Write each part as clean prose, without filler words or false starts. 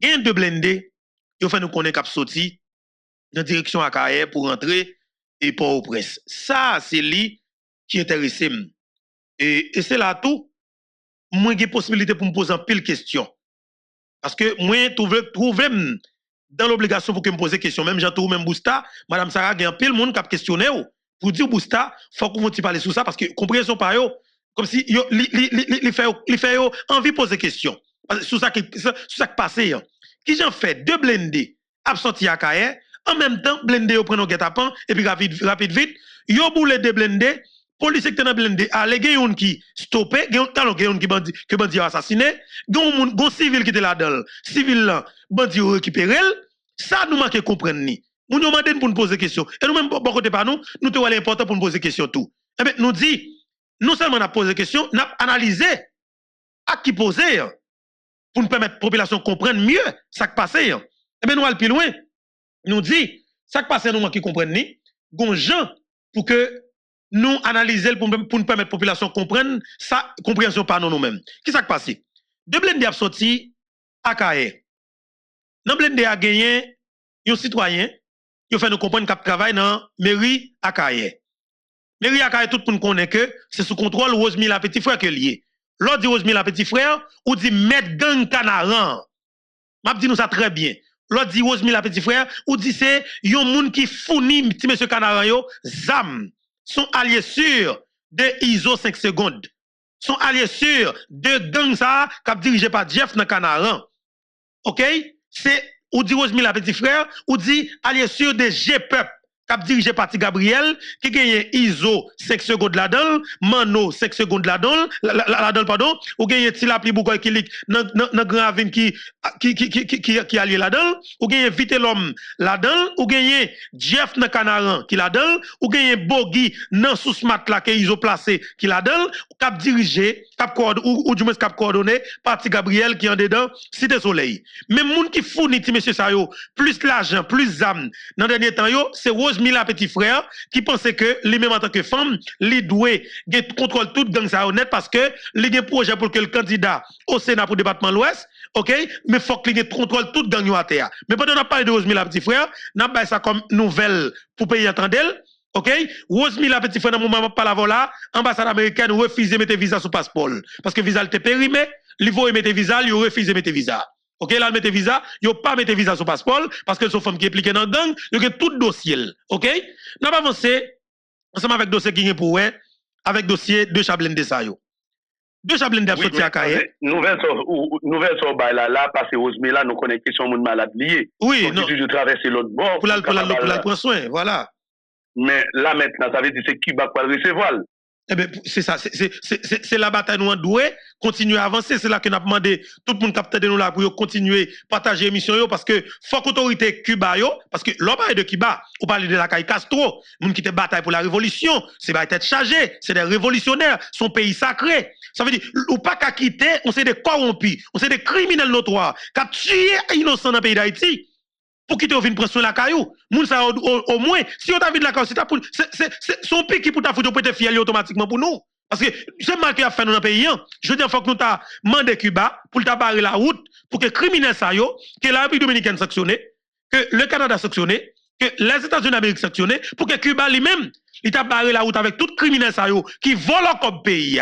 Il y a deux blindés, ils fait nous connaître cap sorti dans direction Akaye pour rentrer et pour au presse. Ça, c'est lui qui intéresse. Et c'est là tout, moi j'ai possibilité pour me poser un pile question. Parce que moi, trouver dans l'obligation pour que me poser question, même Jean-Tour, même Bousta, Madame Sarah, il y a un pile monde qui a questionné. Pour dire Bousta, il faut qu'on parler sur ça parce que compréhension par eux, comme si il fait envie de poser question. Sur ça qui passe. Qui j'en fait deux blindés absentis à Kaye, en même temps blindés au prénom guet-apens et puis rapide vite, yo boule deux blindés, police qui dans blindé, allez gen qui stoppé, gen qui bandi assassiné, gen civil qui était là-dedans, civil là, bandi récupéré, ça nous manque comprendre ni. Nous nous demandons pour nous poser question. Et nous même bon côté par nous te important pour nous poser question tout. Eh bien, nous dit non seulement on a posé question, on a analysé à qui poser pour nous permettre la population de comprendre mieux ce qui passe. Eh bien, nous allons plus loin. Nous dit, ça qui passe, nous manquons comprendre ni, gon gens pour que nous analyser pour nous permettre la population de comprendre ça, compréhension par nous-mêmes. Qui ça qui passe? Deux blindés a sorti à Kaye. Dans blindé a gagné un citoyen qui fait nous comprendre qu'il travaille dans la mairie à Kaye. Mairie à Kaye, tout le monde connaît que c'est sous contrôle Rosemilla Petit Frère que lié. L'autre dit Rosemilla Petit Frère, ou dit Maître Gang Canaran. M'a dit nous ça très bien. L'autre dit Rosemilla Petit Frère, ou dit c'est yon moun qui fournit petit monsieur Canaran yo, ZAM. Sont alliés sûrs de ISO 5 secondes. Sont alliés sûrs de gang ça qui dirigé par Jeff dans Canaran. OK? C'est ou dit Rosemilla Petit Frère, ou dit alliés sûrs de GPEP qui dirigé par Gabriel, qui gagne ISO 5 secondes là-dedans, Mano 5 secondes là-dedans, pardon, ou gagne Tilapli Boukoy qui lik dans Grand Avin qui allié là-dedans, ou gagne Vite l'homme là-dedans, ou gagne Jeff dans Canaran qui là-dedans, ou gagne Bogi dans sous-mat là que ISO placé qui là-dedans, cap dirigé, ou du moins cap coordonné par Gabriel qui en dedans, Cité Soleil. Même moun qui fournit monsieur Sayo plus l'argent, plus âme dans dernier temps yo, c'est Rosemilla Petit Frère qui pensait que lui-même en tant que femme, lui doit contrôler tout gang ça honnête parce que il y a un projet pour que le candidat au Sénat pour le département de l'Ouest, OK, mais faut qu'il contrôle tout gang yo à terre. Mais pendant on parle de Rosemilla Petit Frère, n'a pas ça comme nouvelle pour payer attendel. OK? Rosemilla Petit Frère, dans le moment par la voilà, ambassade américaine refuse de mettre visa sur passeport. Parce que visa était périmé, il faut mettre visa, il refuse de mettre visa. OK, là, mettre visa, il pas mettre visa sur passeport, parce que sont femmes qui impliquées dans le gang, il y a tout dossier. OK? Nous avons avancé, ensemble avec dossier qui est pour avec dossier de Chablin de Sayo. Deux Chablin de sorti à Kaye. Nouvelle sur là, parce que Rosemilla, nous connaissons question de malade lié. Oui, non. Je traverser l'autre bord. Pour la prendre soin, voilà. Mais là maintenant, ça veut dire que Cuba va recevoir. Eh bien, c'est ça, c'est la bataille nous en doué, continuer à avancer, c'est là que nous avons demandé tout le monde capte de nous là pour continuer à partager l'émission parce que faut qu'autorité Cuba yo, parce que l'on parle de Cuba, on parle de la Caille Castro, moun qui te bataille pour la révolution, c'est pas être chargé, c'est des révolutionnaires, son pays sacré. Ça veut dire, ou pas qu'à quitter, on c'est des corrompus, on c'est des criminels notoires, qui ont tué innocents dans le pays d'Haïti. Pour quitter une pression la caillou, moun ça au moins si on t'a vu de la caillou c'est son pays qui pour ta foutre peut être fier automatiquement pour nous parce que c'est mal qu'il a fait dans le pays je veux dire faut que nous t'a mandé Cuba pour t'a barrer la route pour que criminels ça yo que la République dominicaine sanctionné que le Canada sanctionné que les États-Unis d'Amérique sanctionné pour que Cuba lui-même il t'a barré la route avec tout criminels ça yo qui volent comme pays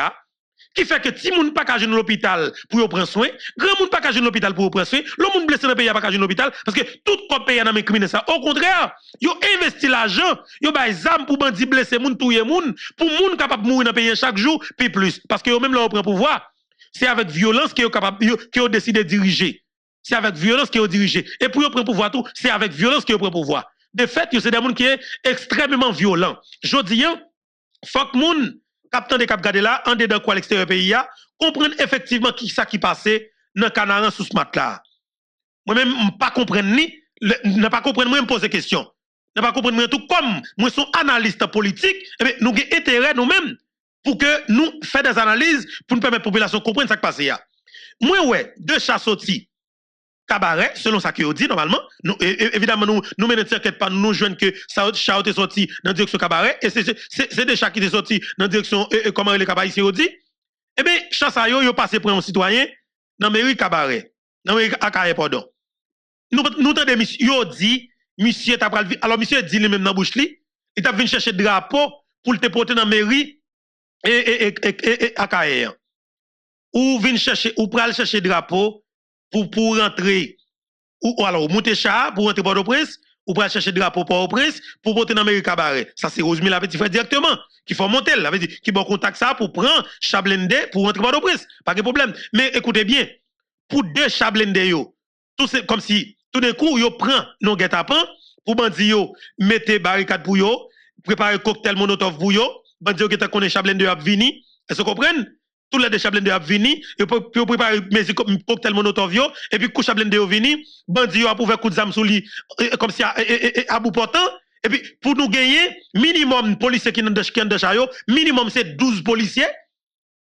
qui fait que si moun pas ka joindre l'hôpital pour prendre soin, grand moun pas ka joindre l'hôpital pour prendre soin, le moun blessé dans pays pas ka joindre l'hôpital parce que tout comme pays dans mes criminels ça au contraire, yo investi l'argent, yo bay zam pour bandi blessé moun touyer moun, pour moun capable mourir dans pays chaque jour puis plus parce que yo même là prend pouvoir, c'est avec violence que yo capable que yo décide de diriger. C'est avec violence que yo dirige et pour yo prendre pouvoir tout, c'est avec violence que yo prend pouvoir. De fait, yo c'est des moun qui est extrêmement violent. Jodi faut que moun captant de cap garder là en dedans quoi l'extérieur pays comprendre effectivement qui ça qui passait dans Canaran sous ce matelas. Moi même pas comprendre ni n'a pas comprendre moi me poser question. N'a pas comprendre tout comme moi sont analyste politique et bien nous avons intérêt nous-mêmes pour que nous faire des analyses pour nous permettre la population comprendre ça qui passe Moi ouais deux chats sortis cabaret selon ça que dit normalement nous évidemment nous menons enquête pas nous joindre que ça chat est sorti dans direction cabaret et c'est des chats qui sont sortis dans direction comment les cabaret ici dit et bien chat ça yo passé pour un citoyen dans mairie cabaret dans mairie Akaye pardon nous tendez monsieur yo dit monsieur t'a pral alors monsieur dit lui même dans bouche li il t'a venu chercher drapeau pour te porter dans mairie et à Kayer ou vinn chercher ou pral chercher drapeau pour rentrer ou alors monter char pour rentrer Port-au-Prince ou pral chercher drapeau Port-au-Prince pour porter dans mairie cabaret ça c'est Rosemary la petit frère directement qui faut monter là veut dire qui bon contact ça pour prendre Chablende pour rentrer Port-au-Prince pas de problème mais écoutez bien pour deux Chablende yo tout c'est comme si tout d'un coup yo prend non guet-apens pour bandi yo mettez barricade pour yo préparer cocktail molotov pour yo bandi yo qui t'a connaît Chablende a vini est-ce que vous comprenez tout les Chablende a vini yo préparer cocktail molotov yo et puis coup Chablende yo vini bandi yo a pouvoir coup de zam sous li comme si à bout portant et puis pour nous gagner minimum policiers qui dans chayo minimum c'est 12 policiers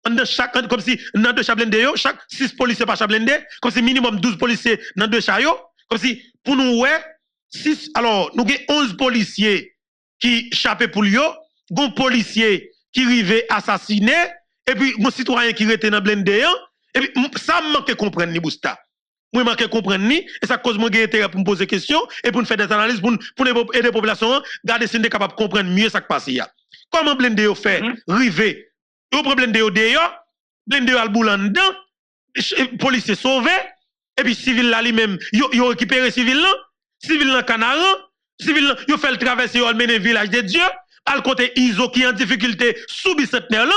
dans chaque comme si dans deux Chablende yo chaque 6 policiers par Chablende comme si minimum 12 policiers dans deux chayo comme si pour nous ouais 6 alors nous avons 11 policiers qui chapé pour yo gon policier qui rivé assassiné et puis mon citoyen qui était dans blende et puis ça manque comprendre ni Bousta moi manque comprendre ni et ça cause moi intérêt pour me poser question et pour nous faire des analyses pour aider la population garder si on est capable de comprendre mieux ça qui passe là comment blende yo fait rivé yo prend blende yo dehors blende yo al boulan dedans policier sauvé et puis civil là lui-même yo récupéré civil là Canaran civil là yo fait le traverser yo mener village de Dieu al côté Iso qui en difficulté sous bicentenaire là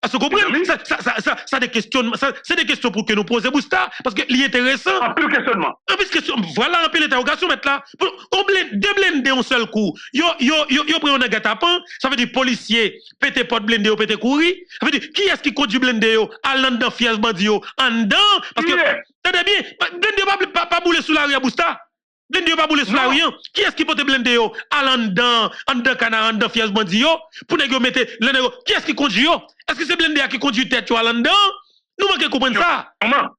est-ce que vous comprenez ça des questions c'est des questions pour que nous poser Bousta parce que c'est intéressant un peu questionnement voilà un peu l'interrogation mettre là on blende un seul coup yo prend un gatapan ça veut dire policier pété porte blende yo pété courir ça veut dire qui est-ce qui conduit blende yo allant dans fies bandi yo en dedans parce que tenez bien blende pas bouler sous la rue Bousta blende yo pas bouler sous la rue qui est-ce qui porte blende yo allant dans Canard dans fies bandi yo pour nèg yo mettre le nèg qui est-ce qui conduit yo est-ce que c'est blende qui conduit tête yo allant dedans nous manquons comprendre ça.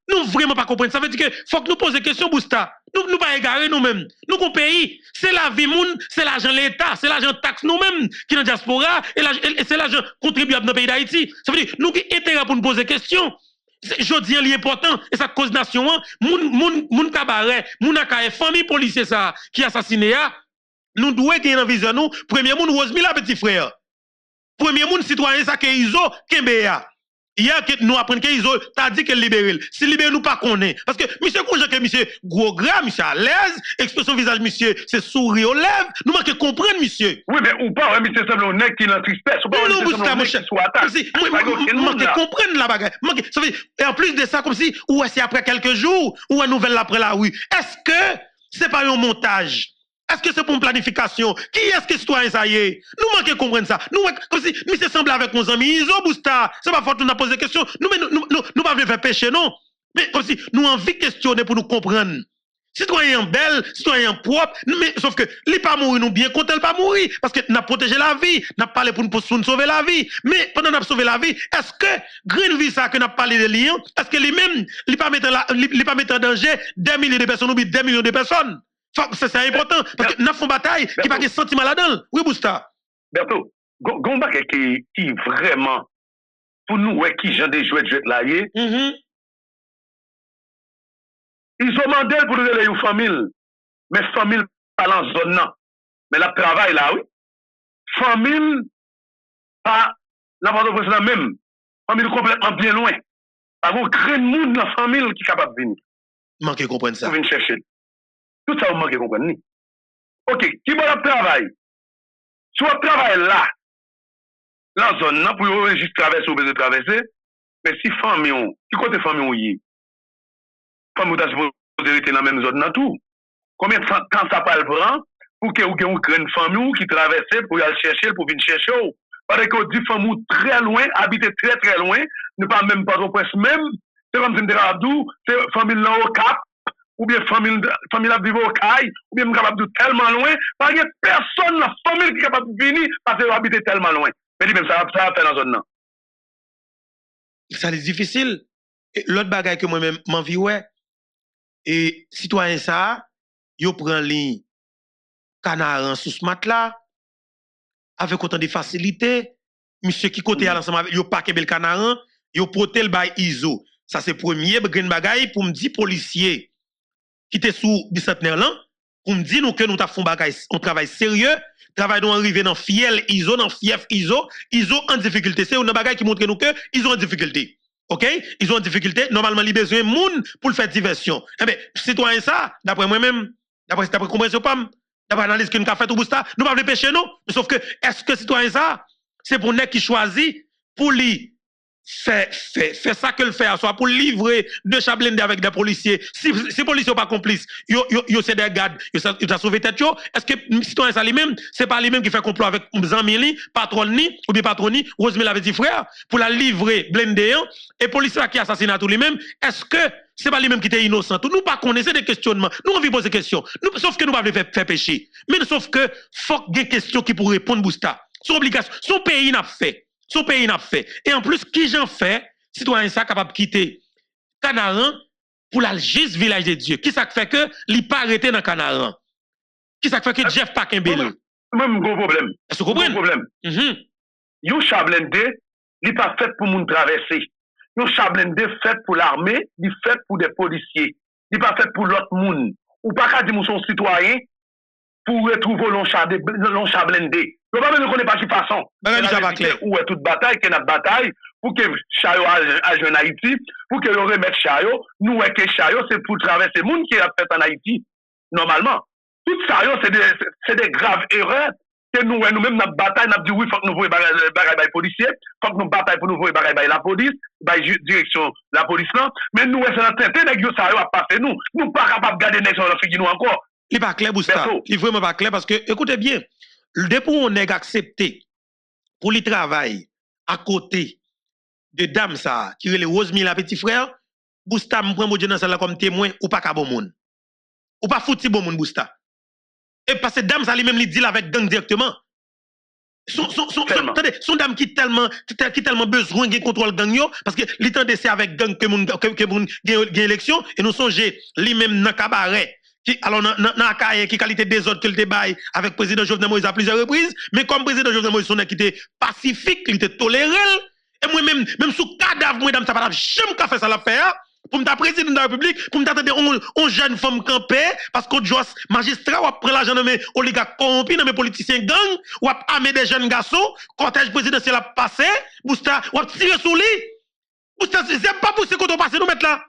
Nous vraiment pas comprendre ça. Ça veut dire que faut que nous poser question Bousta. Nous pas égarer nous-mêmes. Nous qu'on pays, c'est la vie moun, c'est l'argent l'État, c'est l'argent taxe nous-mêmes qui dans diaspora et c'est l'argent contribuable dans le pays d'Haïti. Ça veut dire nous qui intérêt pour nous poser question. Jodi li important et ça cause nation moun cabaret, moun akaye famille policier ça qui assassiné a. Nous doit gagner dans vision nous premier moun Rosemary la petit frère. Premier moun citoyen ça que Iso Kembea. Hier que nous apprenons que Iso t'a dit qu'elle libère. Si libère nous pas connaît parce que monsieur Konja que monsieur gros gras, monsieur à l'aise, expression visage monsieur, c'est sourire aux lèvres, nous manque comprendre monsieur. Oui mais ou pas monsieur semble un nèg qui dans tristesse ou pas non mon cher. Si manque comprendre la bagarre. Ça veut et en plus de ça comme si ou c'est après quelques jours ou une nouvelle après la rue. Est-ce que c'est pas un montage? Est-ce que c'est pour une planification? Qui est-ce que citoyen ça y est? Nous manquons comprendre ça. Nous, comme si, monsieur semble avec nos amis, Iso Bousta. C'est pas faute nous a posé question. Nous pas venir faire pécher, non. Mais comme si, nous envie de questionner pour nous comprendre. Citoyen belle, citoyen propre, mais sauf que, il pas mourir, nous bien content, il pas mourir. Parce que, nous avons protégé la vie, nous avons parlé pour nous sauver la vie. Mais, pendant que nous avons sauvé la vie, est-ce que, Green Vie, ça, que nous avons parlé de liens, est-ce que lui-même, il pas mettre en danger des milliers de personnes ou des millions de personnes? C'est important, parce que nous avons une bataille qui n'a pas de sentiment là-dedans. Oui, Bousta. Berto, Gomba qui vraiment, pour nous, qui j'en ai joué là, ils ont demandé pour nous aller aux familles, mais famille pas dans la zone, non. Mais la travail là, oui. Famille, pas la bande même. Famille complètement bien loin. Par contre, grand monde dans la famille qui est capable de venir. Manquez comprendre ça. Pour venir chercher. Tout ça, vous manquez comprendre. Ok, qui va le travail? Soit travail là, dans la zone, pour juste traverser ou besoin de traverser, mais si famille, qui côté famille ou y famille ou supposé rester dans la même zone, dans tout. Combien de temps ça peut le prendre pour que vous ayez une famille qui traverse pour aller chercher, pour venir chercher? Parce que dit famille très loin, habiter très très loin, ne pas même pas au presque même, c'est comme si Abdou, c'est famille là au Cap, ou bien famille la vivre au Caille, ou bien capable de tellement loin, parce que personne dans la famille qui est capable de venir parce que habiter tellement loin. Mais même ça va faire dans la zone là. Ça c'est difficile. L'autre bagaille que moi-même m'envie ouais, et citoyen ça, yo prend ligne Canaran sous ce matelas avec autant de facilité, monsieur qui côté à l'ensemble avec yo pas kebel Canaran, yo potel bay Iso. Ça c'est premier green bagaille pour me dire policier qui était sous bicentenaire là, pour me dire nous que nous avons fait un travail sérieux, travail nous arrivé dans fiel ISO, dans fief ISO en difficulté. C'est une bagaille qui montre nous que ils ont en difficulté. OK? Ils ont en difficulté. Normalement, ils ont besoin de monde pour le faire diversion. Eh bien, citoyen ça, d'après moi-même, d'après compréhension pas, d'après l'analyse que nous avons fait au Bousta, nous ne pouvons pas pécher nous. Sauf que, est-ce que citoyen ça, c'est pour nous qui choisit pour lui fait ça que le fait, soit pour livrer deux chablendés avec des policiers. Si les policiers sont pas complices, yo c'est des gardes, yo a sauvé tête yo. Est-ce que citoyen ça lui-même, c'est pas lui-même qui fait complot avec Zamili, patron ni ou bien patroni, Rosemary la petit frère pour la livrer blindé et policier qui assassine tout lui-même, est-ce que c'est pas lui-même qui était innocent? Nous pas connaissons des questionnements. Nous on veut poser des questions. Sauf que nous pas faire pécher. Mais sauf que faut des questions qui pour répondre Bousta. Son obligation, son pays n'a fait. Son pays n'a fait. Et en plus, qui j'en fait, citoyen ça capable de quitter Canaran pour la juste village de Dieu. Qui ça fait que il pas arrêté dans Canaran? Qui ça fait que Jeff pas Kembele? Même gros problème. Est-ce que vous comprenez? Problème. Yo chablendé, il pas fait pour moun traverser. Yo chablendé fait pour l'armée, il fait pour des policiers. Il pas fait pour l'autre moun. Ou pas qu'à dire son citoyen pour retrouver l'on chablendé. Je ne connais pas de façon. Où est toute bataille, qu'il y a une bataille, pour que Chayo aille en Haïti, pour que l'on remette Chayo, nous, que Chayo, c'est pour traverser le monde qui a fait en Haïti, normalement. Tout ça, c'est des graves erreurs que nous-mêmes, notre bataille, nous avons dit oui, il faut que nous voyons les policiers, il faut que nous bataillons pour nous voyons la police, la direction la police, mais nous, c'est notre tête, nous avons passé nous. Nous ne sommes pas capables de garder les gens qui nous encore. Il n'est pas clair, Bousta. Il n'est vraiment pas clair parce que, écoutez bien, depuis on est accepté pour le travail à côté de dame ça qui est le Rosemary la petit frère, Bousta me prend mon dans ça comme témoin ou pas ka bon monde. Ou pas fouti bon monde Bousta. Et parce que dame ça lui-même lui dit avec gang directement. Son dame qui tellement besoin de contrôle gang yo parce que l'étendé c'est avec gang que moun gagne élection et nous songer lui-même dans cabaret. Alors, dans qui qualité des autres qu'il te baille avec le président Jovenel Moïse à plusieurs reprises, mais comme le président Jovenel Moïse, son qui était pacifique, il était toléré, et moi même sous cadavre, moi, dame, ça va jamais faire ça la faire, pour me président de la République, pour me t'attendre on jeune femme campée, parce qu'on doit magistrat, ou prendre l'argent de mes oligarques corrompus, de mes politiciens gang, ou armer des jeunes garçons, cortège présidentiel a passé, Bousta, ou tirer sur lui, Bousta, c'est pas pour ce qu'on doit passer nous mettre là.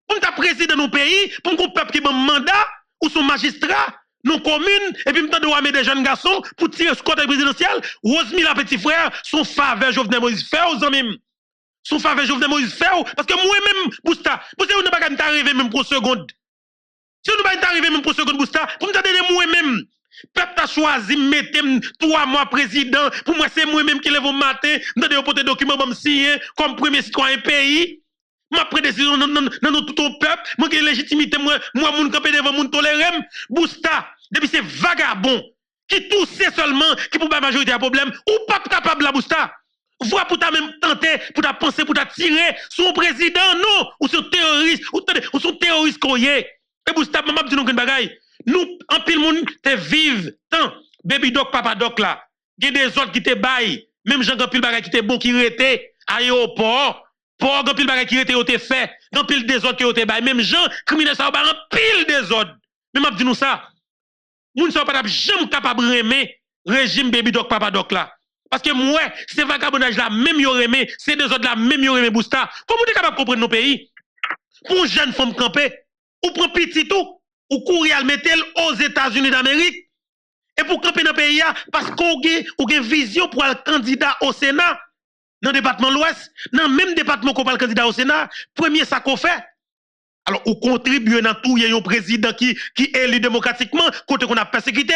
Pour me président de nos pays, pour qu'on peuple qui a un mandat, ou son magistrat, nos communes, et puis m'tande de des jeunes garçons pour tirer ce côté présidentiel. Rosemary la petit frère, son faveur Jovenel Moïse fait aux amis. Son faveur Jovenel Moïse fait parce que moi-même, Bousta, vous savez, vous n'avez pas arrivé même pour seconde. Si vous n'avez pas arrivé même pour seconde, Bousta, pour me dire moi-même, peuple a choisi, mettez 3 mois président, pour moi c'est moi-même qui lève au matin, dans des documents, pour me signer comme premier citoyen pays. Ma prédécision dans tout ton peuple, moi qui légitimité, moi, moun campé devant moun toléré, Bousta, depuis c'est vagabond, qui tousse seulement, qui pour la majorité à problème, ou pas capable la Bousta. Vois pour ta même tenter, pour ta penser, pour ta tirer, son président, non, ou son terroriste, ou son terroriste qu'on y est. Et Bousta, maman, dis nous une bagaille. Nous, en pile moun, te vive, tant, baby doc, papa doc là, il y a des autres qui te baillent, même Jean Gampil bagaille qui te bon, qui rete, aéroport, pour grand pile bagay qui était au fait, grand pile des autres qui ont été bail, même gens criminels ça ba pile des autres. Mais m'a dit nous ça. Moun sont pas jamais capable remer régime baby doc papa doc là. Parce que moi, ces vagabondage là même yo remer, ces deux autres là même yo remer Bousta. Comment tu capable comprendre nos pays? Pour jeune femme camper, ou prend petit tout, ou courir à mettre aux États-Unis d'Amérique. Et pour camper dans le pays parce qu'on a une vision pour le candidat au Sénat. Dans le département de l'Ouest, dans le même département qu'on parle candidat au Sénat, premier ça qu'on fait. Alors, on contribue dans tout, il y a un président qui est élu démocratiquement, côté qu'on a persécuté.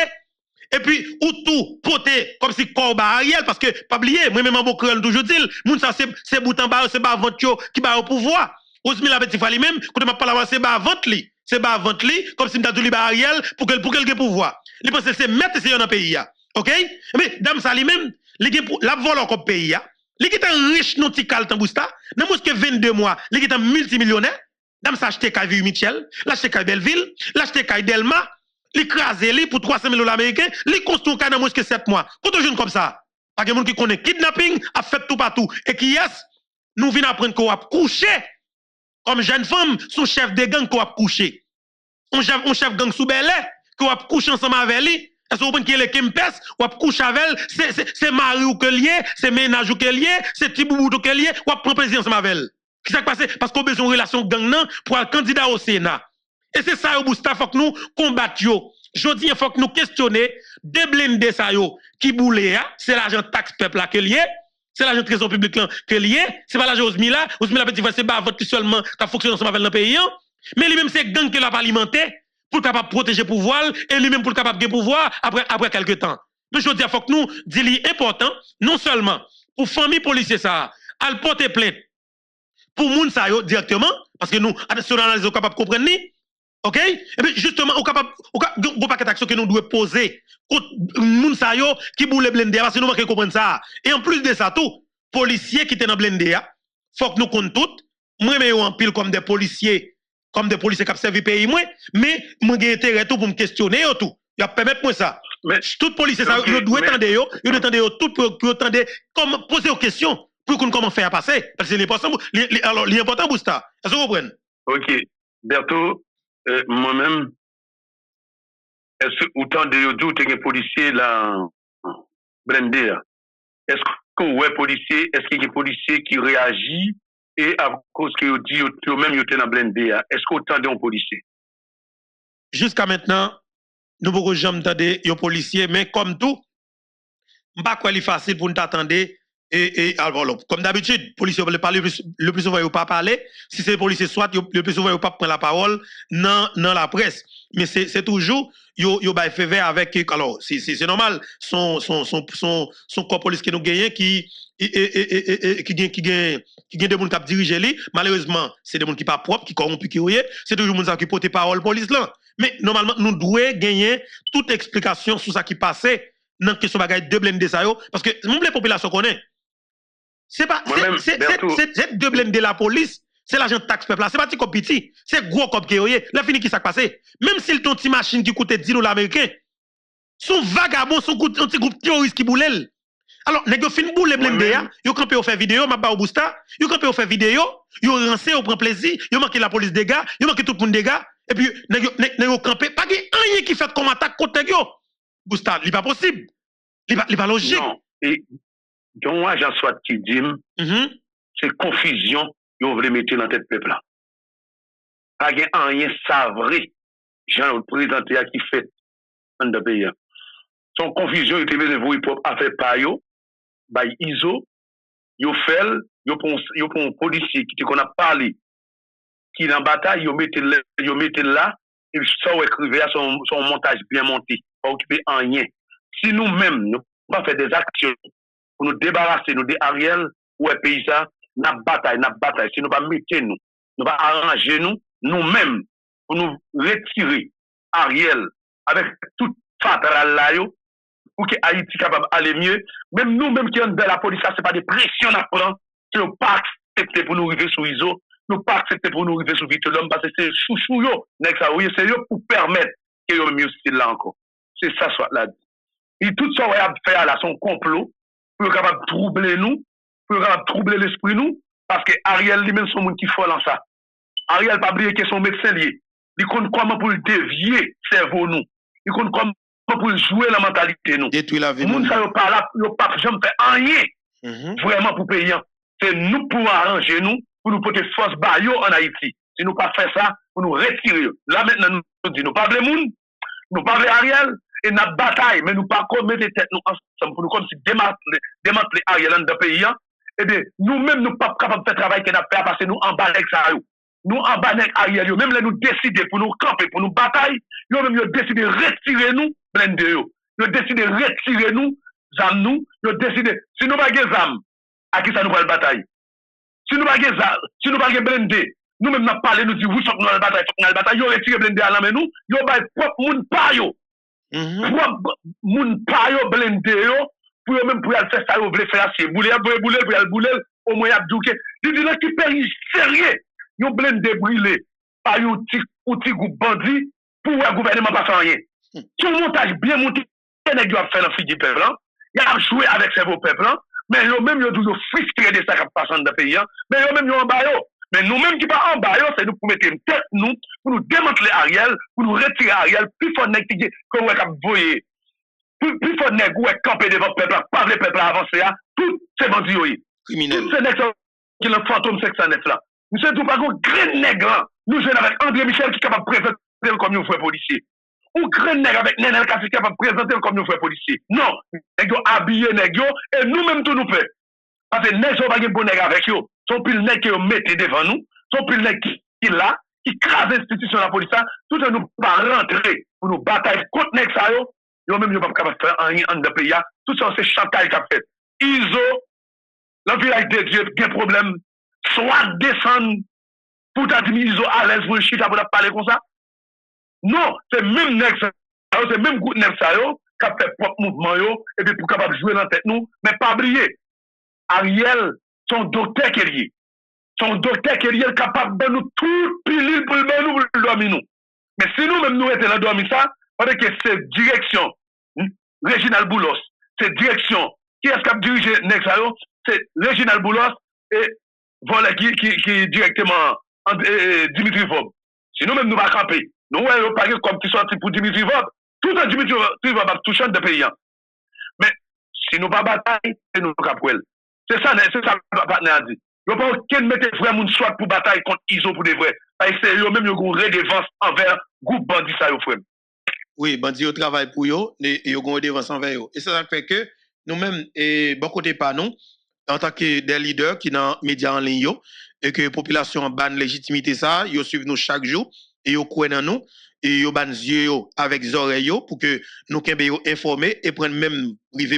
Et puis, ou tout, côté, comme si Corba Ariel, parce que, pas oublier, moi-même en Bocrel, toujours dit, moun ça, c'est bout en bas, c'est bas vente qui va au pouvoir. Osmi la petit fali même, quand on m'a parlé, c'est bas vente li. C'est bas vente li, comme si m'ta dit ba Ariel, pour qu'elle ait pouvoir. Il pense que c'est mettre c'est dans le pays, ok? Mais, dame ça lui-même, la vol encore pays, li qui est riche non ti kal tan Bousta, dans moins que 22 mois, li qui est multimillionnaire, dame ça acheter Kay Michel, l'acheter Kay Belleville, l'acheter Kay Delma, li crasé li pour 300 000 $ américains, li construit un dans moins que 7 mois. Quand on jeune comme ça, pas de monde qui connaît kidnapping, a fait tout partout et qui est nous venons apprendre qu'on a couché comme jeune femme, son chef de gang qu'on a couché. on chef gang sous belé, que vous couche ensemble avec lui. Est-ce que vous comprenez qu'il est Kempes, ou couche avec elle, c'est mari ou que lié, c'est ménage ou que lié, c'est petit boubou ou que lié, ou prend plaisir ensemble avec elle. Qui s'est passé? Parce qu'on a besoin de relation gang nan pour être candidat au Sénat. Et c'est ça, Bousta, faut que nous combattions. Je dis, il faut que nous questionnions des blindés ça yo qui boule, c'est l'argent taxe peuple là que lié, c'est l'argent trésor public là que lié, c'est pas l'argent Osmila petit frère c'est pas vote seulement qui fonctionne ensemble avec le pays, mais lui-même c'est gang que l'a alimenté pour capable protéger pouvoir et lui-même pour capable de pouvoir après quelques temps. Donc je dis, il faut que nous disions important, non seulement pour famille policier ça, à porter plainte pour moun sa yo directement, parce que nous, sur l'analyse, nous sommes capables de comprendre. OK? Et puis justement, on capable on paquet d'action que nous devons poser contre moun sa yo qui boule blender parce que nous manquons comprendre ça. Et en plus de ça tout, policiers qui étaient dans blender, faut que nous compte tout. Moi mais en pile comme des policiers qui ont servi pays moi, mais moi j'ai intérêt tout pour me questionner tout. Il a permettre moi ça. Mais tout policier ça yo doit attendre tout pour attendre comme poser aux questions pour qu'on comment faire passer parce que l'important Bousta. Est-ce que vous comprenez? OK. Berto, moi-même, est-ce que autant de tout les policiers là blindé, est-ce que ouais policier, est-ce qu'il y a des policiers qui réagit et à cause que vous dit eux même ils dans blindé, est-ce qu'autant de policiers? Jusqu'à maintenant, nous ne pouvons jamais entendre les policiers, mais comme tout, pas quoi facile pour nous attendre. Alors, comme d'habitude, les policiers ne parlent le plus souvent, ils ne pas parler. Si c'est les policiers, soit le plus souvent, ils ne pas prendre la parole dans la presse. Mais c'est toujours, ils fait vert avec. Alors, c'est normal, son corps police qui nous gagne, qui gagne des gens qui dirigent lui. Malheureusement, c'est des gens qui ne sont pas propres, qui corrompus, c'est toujours des gens qui portent parole police là. Mais normalement, nous devons gagner toute explication sur ce qui passait dans la question de blender ça, parce que la population connaît. C'est pas c'est de blender la police, c'est l'agent taxe peuple là, c'est pas petit petit, c'est gros cop qui est là fini qui ça passé. Même si ton petit machine qui coûtait 10 $ américains, son vagabond, son petit groupe terroriste qui boule. Alors, nèg yo fin boule blender, yo campé au faire vidéo, m'a ba au Bousta, yo campé au faire vidéo, yo rancé, yo prend plaisir, yo manqué la police des gars, yo manqué tout le monde des gars, et puis nèg yo campé, pas rien qui fait comme attaque contre nèg yo. Bousta, il pas possible. Il pas logique. Non, et donc moi j'en soit qui dit c'est confusion yo veut mettre dans la tête peuple là. Pas rien ça vrai. Jean le président qui fait dans le pays. Son confusion était besoin vous pour affaire pa yo, by ISO, yo fait, yo pour un policier qui qu'on a parlé qui dans bataille yo mettez là et ça écrivait son montage bien monté, pas occuper en rien. Si nous-mêmes, nous pas faire des actions pour nous débarrasser nous de Ariel ou un pays ça, n'a bataille. Si nous pas mettre nous pas arranger nous-mêmes pour nous retirer Ariel avec toute fatale là yo, pour que Haïti capable aller mieux. Même nous-mêmes qui sommes dans la police, c'est pas des pressions à prendre, que nous pas accepter pour nous arriver sous ISO, nous pas accepter pour nous arriver sous Vite l'homme parce que c'est chouchou yo, c'est yo pour permettre que yo mieux style là encore. C'est ça soit là. Et tout ça, on va faire là son complot pour capable troubler nous, pour capable troubler l'esprit nous, parce que Ariel lui-même son monde qui folle en ça. Ariel pas oublier que son médecin lié. Il compte comment pour le dévier cerveau nous. Il compte comment pour jouer la mentalité nous. Détruire la vie. Moun ça yo pas là, yo pas jamais fait rien. Vraiment pour payer. C'est nous pour arranger nous, pour nous porter force bayo en Haïti. Si nous pas faire ça, pour nous retirer. Là maintenant nous dit nous pas les moun, nous pas Ariel. Et notre bataille, mais nous pas comme mettre tête nous ensemble pour nous comme si démanteler Ariel dans le pays. Et bien, nous-mêmes, nous pas capables de faire travail qu'on a fait parce que nous en bas avec ça. Nous en bas avec Ariel, même là nous décider pour nous camper, pour nous bataille, nous même nous décider de retirer nous, blender yo. Nous décider de retirer nous, zam nous, nous décider, si nous pas de zam, à qui ça nous va la bataille? Si nous pas de zam, si nous pas de blender, nous même nous parler, nous dire, vous sommes dans la bataille, yo retire blender à la main nous, yo ba propre moun pa yo. Moun pa yo blende yo pour même pour faire ça yo vle faire c'est bouler au moins y a douke dit là qui pays sérieux yo blende brûler par yo petit groupe bandit pour le gouvernement pas faire rien tout montage bien monté nèg yo a fait dans fille du peuple il a joué avec cerveau peuple mais yo même yo toujours frustré de ça qui passe dans le pays mais yo même yo en bas yo Mais nous-mêmes qui pas en bas, c'est nous pour mettre une tête, nous, pour nous démanteler Ariel, pour nous retirer Ariel, plus fort nèg qui comme vous voyez, plus fort nèg ou camper devant le peuple, pas le peuple avancer, tout ces bandits, Criminel. tout ces nèg qui le fantôme 509 là. Nous sommes tout pas un grand nègre, nous jouons avec André Michel qui est capable de présenter comme un frère policier. Ou grand nègre avec Nenel Kassi qui est capable de présenter comme un frère policier. Non, nèg yo habillé nèg yo, et nous-mêmes tout nous fait. Parce que nèg yo pas de bon nègre avec yo. Son pile nèg qui yo mette devant nous, son pile nèg qui là, qui crase l'institution de la police, tout ça nous pas rentrer pour nous batailler contre nèg ça yo. Yo même yo pas capable de faire rien en de pays. Tout ça c'est chantage qu'a fait. ISO, le village de Dieu, il y a un problème. Soit descendre pour ta dire ISO à l'aise pour le chita pour parler comme ça. Non, c'est même nèg ça, c'est même groupe nèg ça yo qui a fait propre mouvement yo et puis pour capable jouer dans la tête nous, mais pas oublier. Ariel, son docteur qui est lié. Son docteur qui est lié capable de nous tout pilule pour nous dormir nous. Mais si nous même nous étions dans dormir ça, parce que c'est direction Réginald Boulos, c'est direction qui est-ce qui a dirigé Nexayo, c'est Réginald Boulos et voilà qui est directement Dimitri Vob. Si nous même nous va camper, nous voyons pas comme qui sorti pour Dimitri Vob, tout un Dimitri Vob va toucher de pays. Mais si nous pas bataille, c'est nous capouel. C'est ça le partenaire a dit. Il n'y a pas aucun mettre vrai moun soit pour bataille contre ISO pour de vrai. Parce que c'est eux-mêmes qui ont une redevance envers le groupe bandit ça yo frère. Oui, bandit au travail pour eux, et ils ont une redevance envers eux. Et ça fait que nous-mêmes, et bon côté pas nous, en tant que des leaders qui dans les médias en ligne, et que la population ban légitimité ça, ils suivent nous chaque jour, et ils croient dans nous, et ils ban yeux avec les oreilles pour que nous soyons informés et prendre même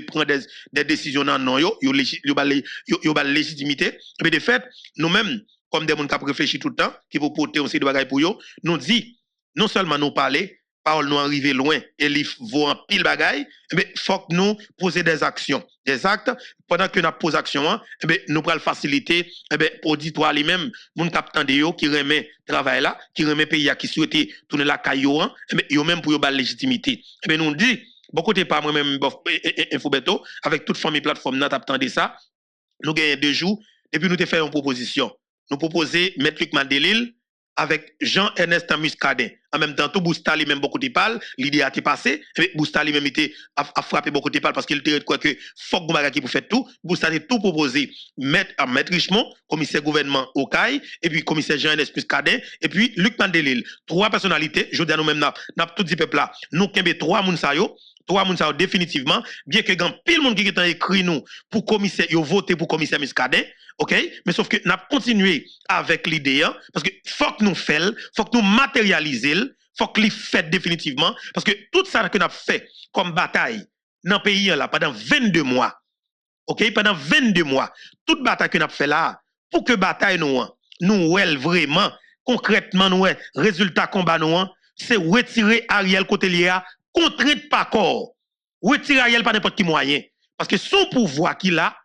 prendre des décisions dans nous, ils ban légitimité. Mais de fait, nous-mêmes, comme des gens qui réfléchissent tout le temps, qui vont porter aussi des bagages pour eux, nous dit, non seulement nous parler, parole nous arriver loin et les vaut en pile bagaille, mais faut que nous poser des actions, des actes pendant que nous posons action, nous pourrons faciliter auditoire lui-même, moun captant yo qui remet travail là, qui remet pays qui souhaite tourner la caillou, yo même pour yo ba légitimité. Nous dit beaucoup de pas moi même Infobeto avec toute famille plateforme n'a attendé ça. Nous gagnons 2 jours et puis nous te fait une proposition. Nous proposer mettre Luc Mandelil avec Jean-Ernest Muscadet. En même temps, tout Boustali même beaucoup de parle, l'idée a été passée, et Boustali même était a frappé beaucoup de parle parce qu'il était quoi que faut que qui pour faire tout, Boustali tout proposé, mettre Richemont, commissaire gouvernement au CAI, et puis commissaire Jean-Ernest Muscadet, et puis Luc Mandelil. 3 personnalités, je dis à nous même n'a tout dit peuple là, nous kembe 3 moun sa yo, 3 moun sa yo définitivement, bien que grand pile monde qui est écrit nous pour commissaire, yo voter pour commissaire Muscadet. OK, mais sauf que nous avons continué avec l'idée parce que faut que nous fassions, faut que nous matérialisions, faut que les fait définitivement parce que tout ça que nous avons fait comme bataille dans le pays là pendant 22 mois. OK, pendant 22 mois, toute bataille que nous avons fait là pour que bataille nous vraiment concrètement nous résultat combat nous c'est retirer Ariel Cotelia contrainte par corps. Retirer Ariel par n'importe quel moyen parce que son pouvoir qu'il a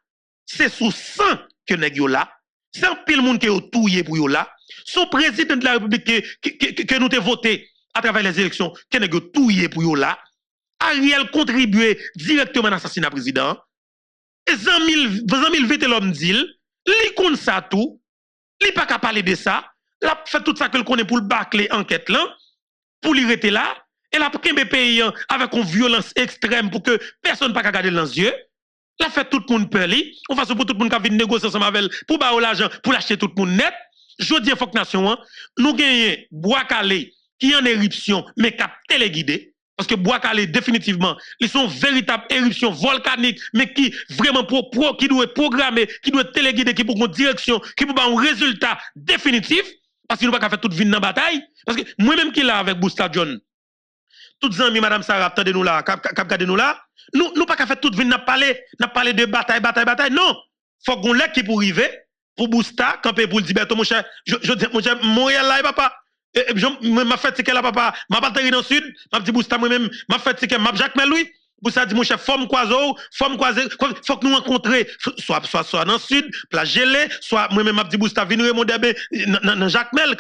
c'est sous sang que nèg yo là, c'est un pile monde qui est touillé pour yo là, son président de la République que nous te voté à travers les élections, que nèg yo touillé pour yo là, Ariel contribué directement à l'assassinat président. Et 100 000 vete l'homme dit, li kon ça tout, li pas capable parler de ça, la fait tout ça que le connaît pour le bâcler enquête là, pour lui rester là, et la kembe pays avec une violence extrême pour que personne pas regarder dans les yeux. La fait tout le monde peur li, on façon pour tout le monde qui vient négocier ensemble avec pour ba l'argent pour l'acheter tout le monde net. Jodi faut que nation nous gagnons Bois Calais qui en éruption mais qui téléguidé parce que Bois Calais définitivement ils sont véritable éruption volcanique mais qui vraiment qui doit programmer, qui doit téléguider, qui pour une direction, qui pour un résultat définitif parce que nous pas faire toute vie dans bataille parce que moi même qui là avec Bousta John toutes amis madame Sarah attendez nous là cap garder nous là nous pas faire toute vie n'a parler de bataille non faut qu'on lève qui pour arriver pour Bousta camper pour dire mon cher mon cher Montréal là papa m'a fait ticket là papa m'a batterie dans sud m'a dit Bousta moi même m'a fait ticket m'a Jacques Meloui Bousta dit mon chef, faut me croiser, faut que nous rencontrer, soit dans le sud, place gelée, soit moi-même m'a dit Bousta venir remonter dans Jacques Mel,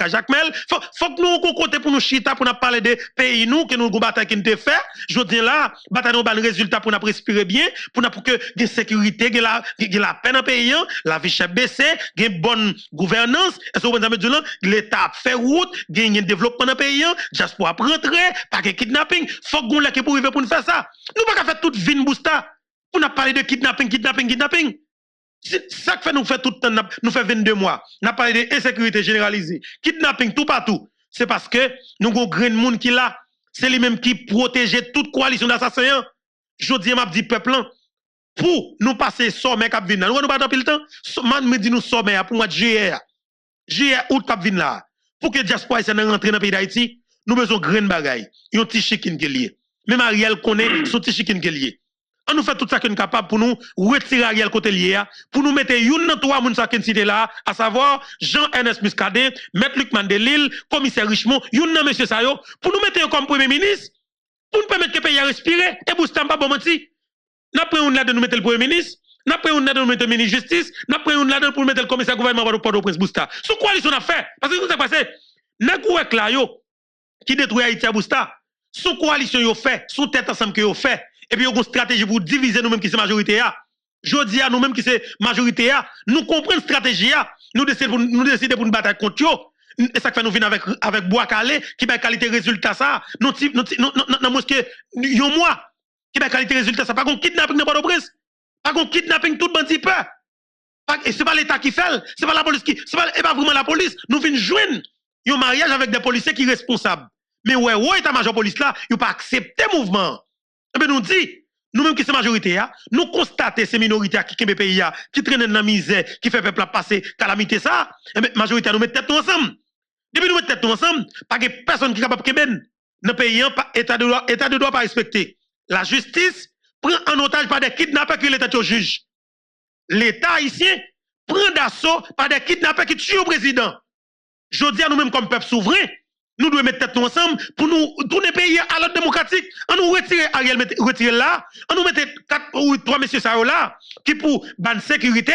faut que nous rencontrions pour nous chita pour nous parler des pays nous que nous bataille qui nous fait. Je dis là, bataille nous ban résultat pour nous respirer bien, pour que la sécurité, la paix dans le pays, la vie chère baissée, une bonne gouvernance, est-ce que vous avez dit l'État fait route, gagne un développement dans le pays, juste pour rentrer, pas de kidnapping, faut que nous pour arriver pour nous faire ça. Nous pas faire toute vie Bousta pour nous parler de kidnapping. C'est ça que fait nous faire tout le temps, nous fait 22 mois. Nous parlé d'insécurité généralisée, kidnapping tout partout. C'est parce que nous avons un grand monde qui là, c'est lui-même qui protège toute coalition d'assassins. Je dis m'a dit peuple pour nous passer sommet cap vinn. Nous pas dans le temps, man me dit nous sommet pour mois de juillet. Juillet août cap vinn là. Pour que diaspora essaie de rentrer dans le pays d'Haïti, nous besoin grain bagaille, un petit chicken qui lié. Même Ariel connaît son petit chicken qui lié. On nous fait tout ça qu'on est capable pour nous retirer Ariel côté lié, pour nous mettre une dans trois moun sa qui cité là, à savoir Jean-Ernest Muscadet, Maître Luc Mandelil, commissaire Richemont, une dans monsieur Sayo, pour nous mettre comme premier ministre, pour nous permettre que le pays a respirer, et Bousta pas bon menti. N'a pris une là de nous mettre le premier ministre, n'a pris une là de nous mettre le ministre de justice, n'a pris une là de pour mettre le commissaire gouvernement de Port-au-Prince Bousta. Sous coalition a fait, parce que ce qui s'est passé, n'a gouek là yo, qui détruit Haïti à Bousta, sous coalition yo fait, sous tête ensemble que yo fait, et puis, il y a une stratégie pour diviser nous-mêmes qui c'est majorité. Je dis à nous-mêmes qui c'est majorité. Nous comprenons la stratégie. Nous décidons pour nous battre contre eux. Et ça fait nous venir avec Bois Calais, qui a qualité résultat ça. Nous mosquée, yon mois, qui a qualité résultat ça. Pas qu'on kidnapping de Port-au-Prince. Pas qu'on kidnapping tout bandit peur. Et c'est pas l'État qui fait, c'est pas la police qui, c'est pas vraiment la police. Nous venons joindre un mariage avec des policiers qui sont responsables. Mais ouais, état-major police là, ils pas accepter mouvement. Eh bien, nous dit, nous-mêmes qui sommes majorité, nous constatons ces minorités qui sont pays, qui traînent dans la misère, qui fait peuple passer calamité ça, eh bien, majorité, nous mettons tête ensemble. Depuis nous mettons tête ensemble, pas que personne qui est capable de dans le pays, état de droit pas respecté. La justice prend en otage par des kidnappeurs qui l'État au juge. L'État haïtien prend d'assaut par des kidnappeurs qui tuent le président. Je dis à nous-mêmes comme peuple souverain, nous devons mettre tête ensemble pour nous tourner le pays à l'ordre démocratique. On nous retire Ariel, retirer là. On nous mette 4 ou 3 messieurs là, qui pour ban sécurité,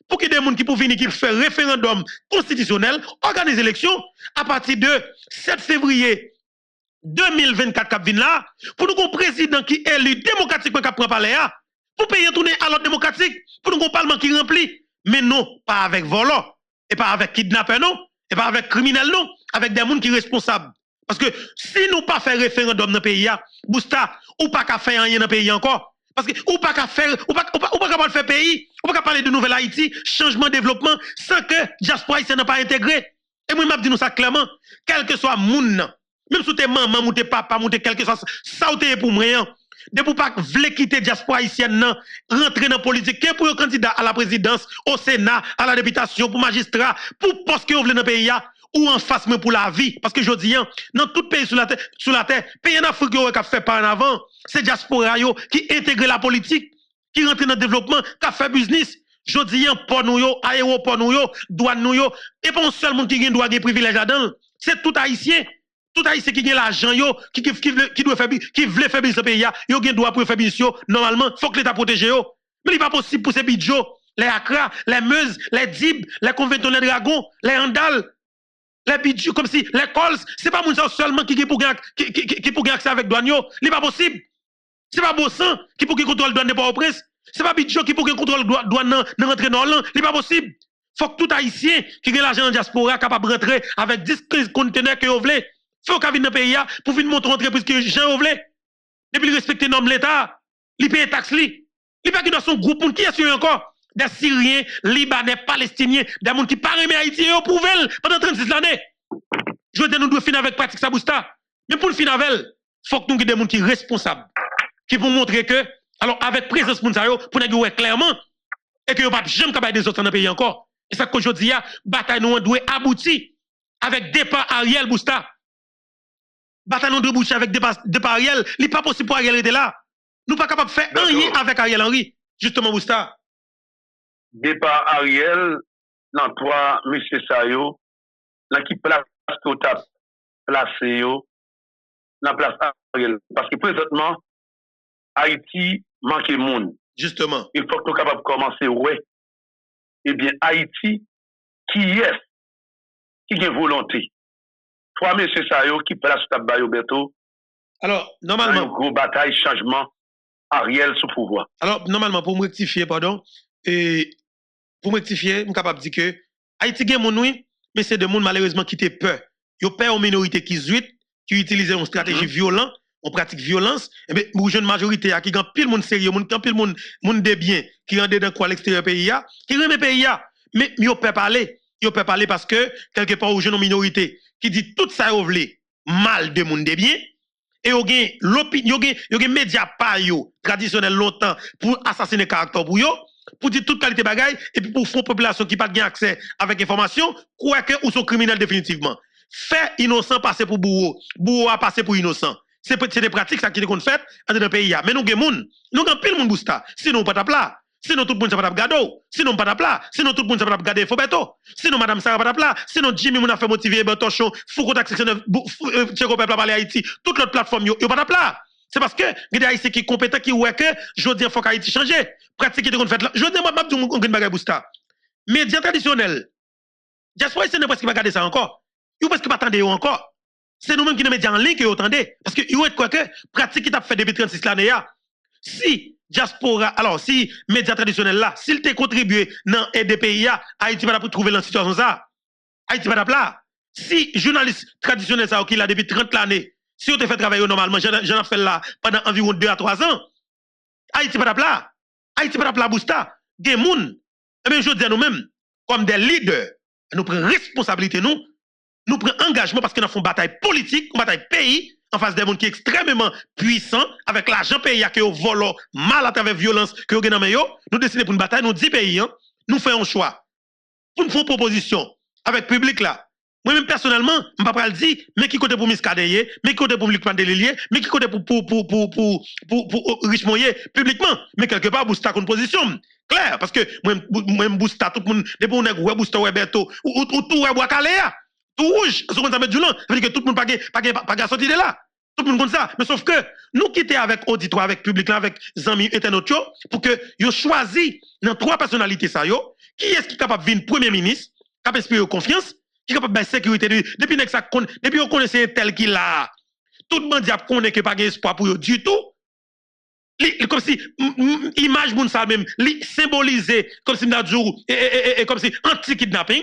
pour qu'il y ait des gens qui pour venir, qui fait référendum constitutionnel, organiser l'élection à partir de 7 février 2024 cap vin là, pour nous un président qui est élu démocratiquement qui prend palais là, pour payer tourner à l'ordre démocratique, pour nous un parlement qui remplit, mais non, pas avec volant, et pas avec kidnappeur non, et pas avec criminel non, avec des gens qui sont responsables. Parce que si nous pas faire référendum dans le pays, Bousta, ou pas qu'à faire rien dans le pays encore. Parce que ou pas qu'à faire, ou pas qu'à faire pays, ou pas qu'à parler de nouvelle Haïti, changement, développement, sans que diaspora n'a pas intégré. Et moi, je dis nous ça clairement, quel que soit moun, même si t'es maman, ou t'es papa, ou t'es quel que soit, ça ou t'es pour moi, de pour pas vle quitter diaspora haïtienne, rentrer dans la politique, pour un candidat à la présidence, au Sénat, à la députation, pour magistrat, pour poste que vous voulez dans le pays, ou en face mais pour la vie. Parce que je dis, dans tout pays sur la terre, pays en Afrique qui a fait par en avant, c'est diaspora qui intègre la politique, qui rentre dans le développement, qui a fait business. Je dis, port nous, aéroport nous, douane nous, et pas un seul monde qui doit des privilèges là-dedans. C'est tout haïtien. Tout haïtien qui a l'argent, qui doit faire, qui veut faire business ce pays, il a droit pour faire business, normalement, il faut que l'État protège. Mais il n'est pas possible pour ces bidjos, les Accra, les Meuse, les Dib, les Conventons, les Dragons, les Andal, les bidjos, comme si les Cols, c'est pas mon seulement qui pour gagner accès avec douane, il n'est pas possible. C'est pas Bossan qui pour contrôler douane de Port-au-Prince. C'est pas bidjo qui pour contrôler douane dans rentrer dans Hollande, il n'est pas possible. Faut que tout haïtien qui a l'argent en diaspora capable de rentrer avec 10 conteneurs que vous voulez. Faut qu'il vienne dans le pays pour venir montrer entreprise que Jean voulait. Depuis respecter les normes de l'État, il paye taxes. Il pas dans son groupe qui est encore des Syriens, Libanais, Palestiniens, des gens qui parlent de Haïti et pour pendant 36 années. Je veux dire, nous devons finir avec pratique Sabousta. Mais pour le finir avec, il faut que nous ayons des gens qui sont responsables, qui vont montrer que, alors avec présence pour nous dire clairement, et que nous ne pouvons jamais capable des autres dans le pays encore. Et ça qu'aujourd'hui, la bataille nous doit aboutir avec départ Ariel Bousta. Bataille nous doit aboutir avec départ Ariel. Il n'est pas possible pour Ariel être là. Nous ne sommes pas capables de faire rien avec Ariel Henry. Justement, Bousta. Départ Ariel, dans trois, M. Sayo, dans qui place que tu as placé, dans place Ariel. Parce que présentement, Haïti manque de monde. Justement. Il faut que nous soyons capables de commencer, ouais. Eh bien, Haïti, qui est, qui a volonté. Trois messieurs Sayo qui fait la sous Bayo Beto. Alors, normalement. Une grosse bataille, changement, Ariel sous pouvoir. Alors, normalement, pour me rectifier, pardon, et pour me rectifier, je suis capable de dire que Haïti est mon oui, mais c'est des gens malheureusement qui ont peur. Ils ont peur aux minorités qui utilisent une stratégie violente, on pratique violence, et bien, pour une majorité qui ont pile monde sérieux, pile monde de bien, qui rendent dans quoi l'extérieur pays, qui remet le pays, mais ils ont peur parler. Ils ont peur parler parce que, quelque part, aux jeunes minorités, qui dit tout ça, ils veulent mal de monde de bien, et vous avez l'opinion, vous avez médias pas traditionnels longtemps pour assassiner le caractère pour yo, pour dire toute qualité bagaille, et puis pour faire population qui pas de accès avec information, quoi que ou sont criminels définitivement. Fait innocent passer pour bourreau, bourreau a passé pour innocent. C'est des pratiques ça qui qu'on fait dans le pays. Mais nous avons pile monde bousta. Sinon pas tapla. Sinon tout le monde pas gado. Sinon pas tapla. Sinon tout le monde pas garder Fobeto. Sinon madame Sarah pas tapla. Sinon Jimmy mon a fait motiver Bertochon, Foucault taxe section 9, Tcheko peuple parler Haïti, toute l'autre plateforme yo pas tapla. C'est parce que il y a des Haïtiens qui sont compétents qui ouais que jodi faut qu'Haïti change. Pratique qui qu'on fait là. Jodi moi m'a dit on gagne bagay bousta. Médias traditionnels. Diaspora c'est presque pas garder ça encore. Yo parce que pas attendre encore. C'est nous-mêmes qui nous mettons en ligne que vous entendez. Parce que vous êtes quoi que pratique qui t'a fait depuis 36 l'année. Si diaspora, alors si médias traditionnels là, s'il t'a contribué dans des pays, Haïti va pas trouver dans situation ça. Haïti va pas là. Si journaliste traditionnel ça qui là depuis 30 l'année, si vous te fait travailler normalement, j'en ai fait là pendant environ 2 à 3 ans, Haïti va pas là. Haïti va pas là bousta. Gen moun. Et bien je dis à nous-mêmes comme des leaders, nous prenons responsabilité nous prenons engagement parce que nous faisons une bataille politique, une bataille pays, en face des gens qui sont extrêmement puissants, avec l'argent pays qui est volé mal à travers la violence que vous avez dans nous décidons pour une bataille, nous 10 pays, nous faisons un choix. Pour nous faire une proposition avec le public là. Moi-même personnellement, je ne vais pas le dire, mais qui côté pour Miskadeye, mais qui côté pour Luc Pandelilier, mais qui côté pour Richmoyer publiquement, mais quelque part, Bousta une position. Clair, parce que moi, Bousta, tout le monde, depuis on est Bousta, Beto, ou tout est Bois-Calais. Tout rouge, ce qu'on met du long, ça veut dire que tout le monde pas sorti de là. Tout le monde comme ça. Mais sauf que nous quitter avec auditoire, avec public, là, avec amis internautes, pour que vous choisi dans 3 personnalités, ça, qui est-ce qui est capable de venir premier ministre, capable d'inspirer confiance, qui est capable de sécurité. Depuis que vous connaissez tel qu'il a, tout le monde a connaît que pas d'espoir pour eux du tout. Comme si image moun ça même symbolisé comme si et comme si anti-kidnapping,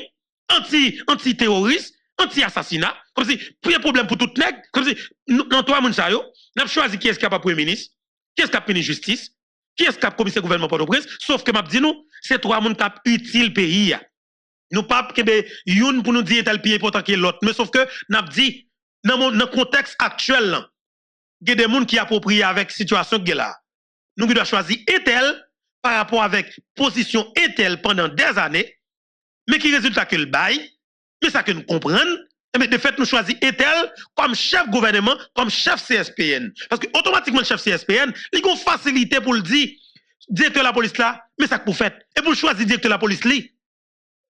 anti-terroriste, anti-assassinat, comme si premier problème pour tout nègre, comme si dans 3 moun ça yo, n'a choisi qui est-ce qui a pas premier ministre, qui est-ce qui a ministre justice, qui est-ce qui a commissaire gouvernement Port-au-Prince, sauf que m'a dit nous, c'est 3 moun qui utile pays. Nous pas que youn pour nous dire tel pays important que l'autre, mais sauf que n'a dit dans le contexte actuel il y a des gens qui approprient avec situation que là. Nous devons choisir Etel par rapport avec position Etel pendant des années, mais qui résultat que le bail, mais ça que nous comprenons, mais de fait nous choisissons Etel comme chef gouvernement, comme chef CSPN. Parce que automatiquement le chef CSPN, il a une facilité pour le dire, directeur de la police là, mais ça que vous faites. Et pour choisir directeur de la police là,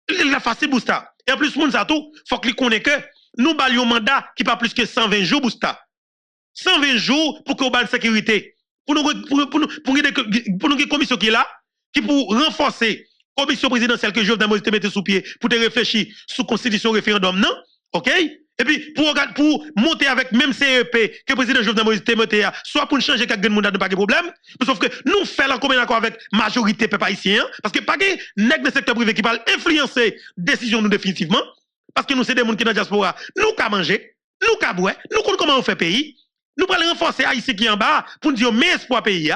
il a facile pour ça. Et en plus, il faut qu'il connaisse que nous avons un mandat qui pas plus que 120 jours pour ça. 120 jours pour qu'on ait une sécurité. Pour nous une commission qui est là, qui pour renforcer la commission présidentielle que Jovenel Moïse te mette sous pied, pour te réfléchir sur la constitution référendum, non? OK? Et puis, pour monter avec même CEP que le président Jovenel Moïse te mette, soit pour changer quelques monde pas de problème, sauf que nous faisons en accord avec la majorité peuple haïtien, parce que pas de nègres de secteur privé qui parlent influencer décision nous définitivement, parce que nous sommes des gens qui sont dans la diaspora, nous qu'à manger, nous qu'à boire, nous connaissons comment on fait pays. Nous allons renforcer Haïti qui en bas pour nous dire mais espoir pays,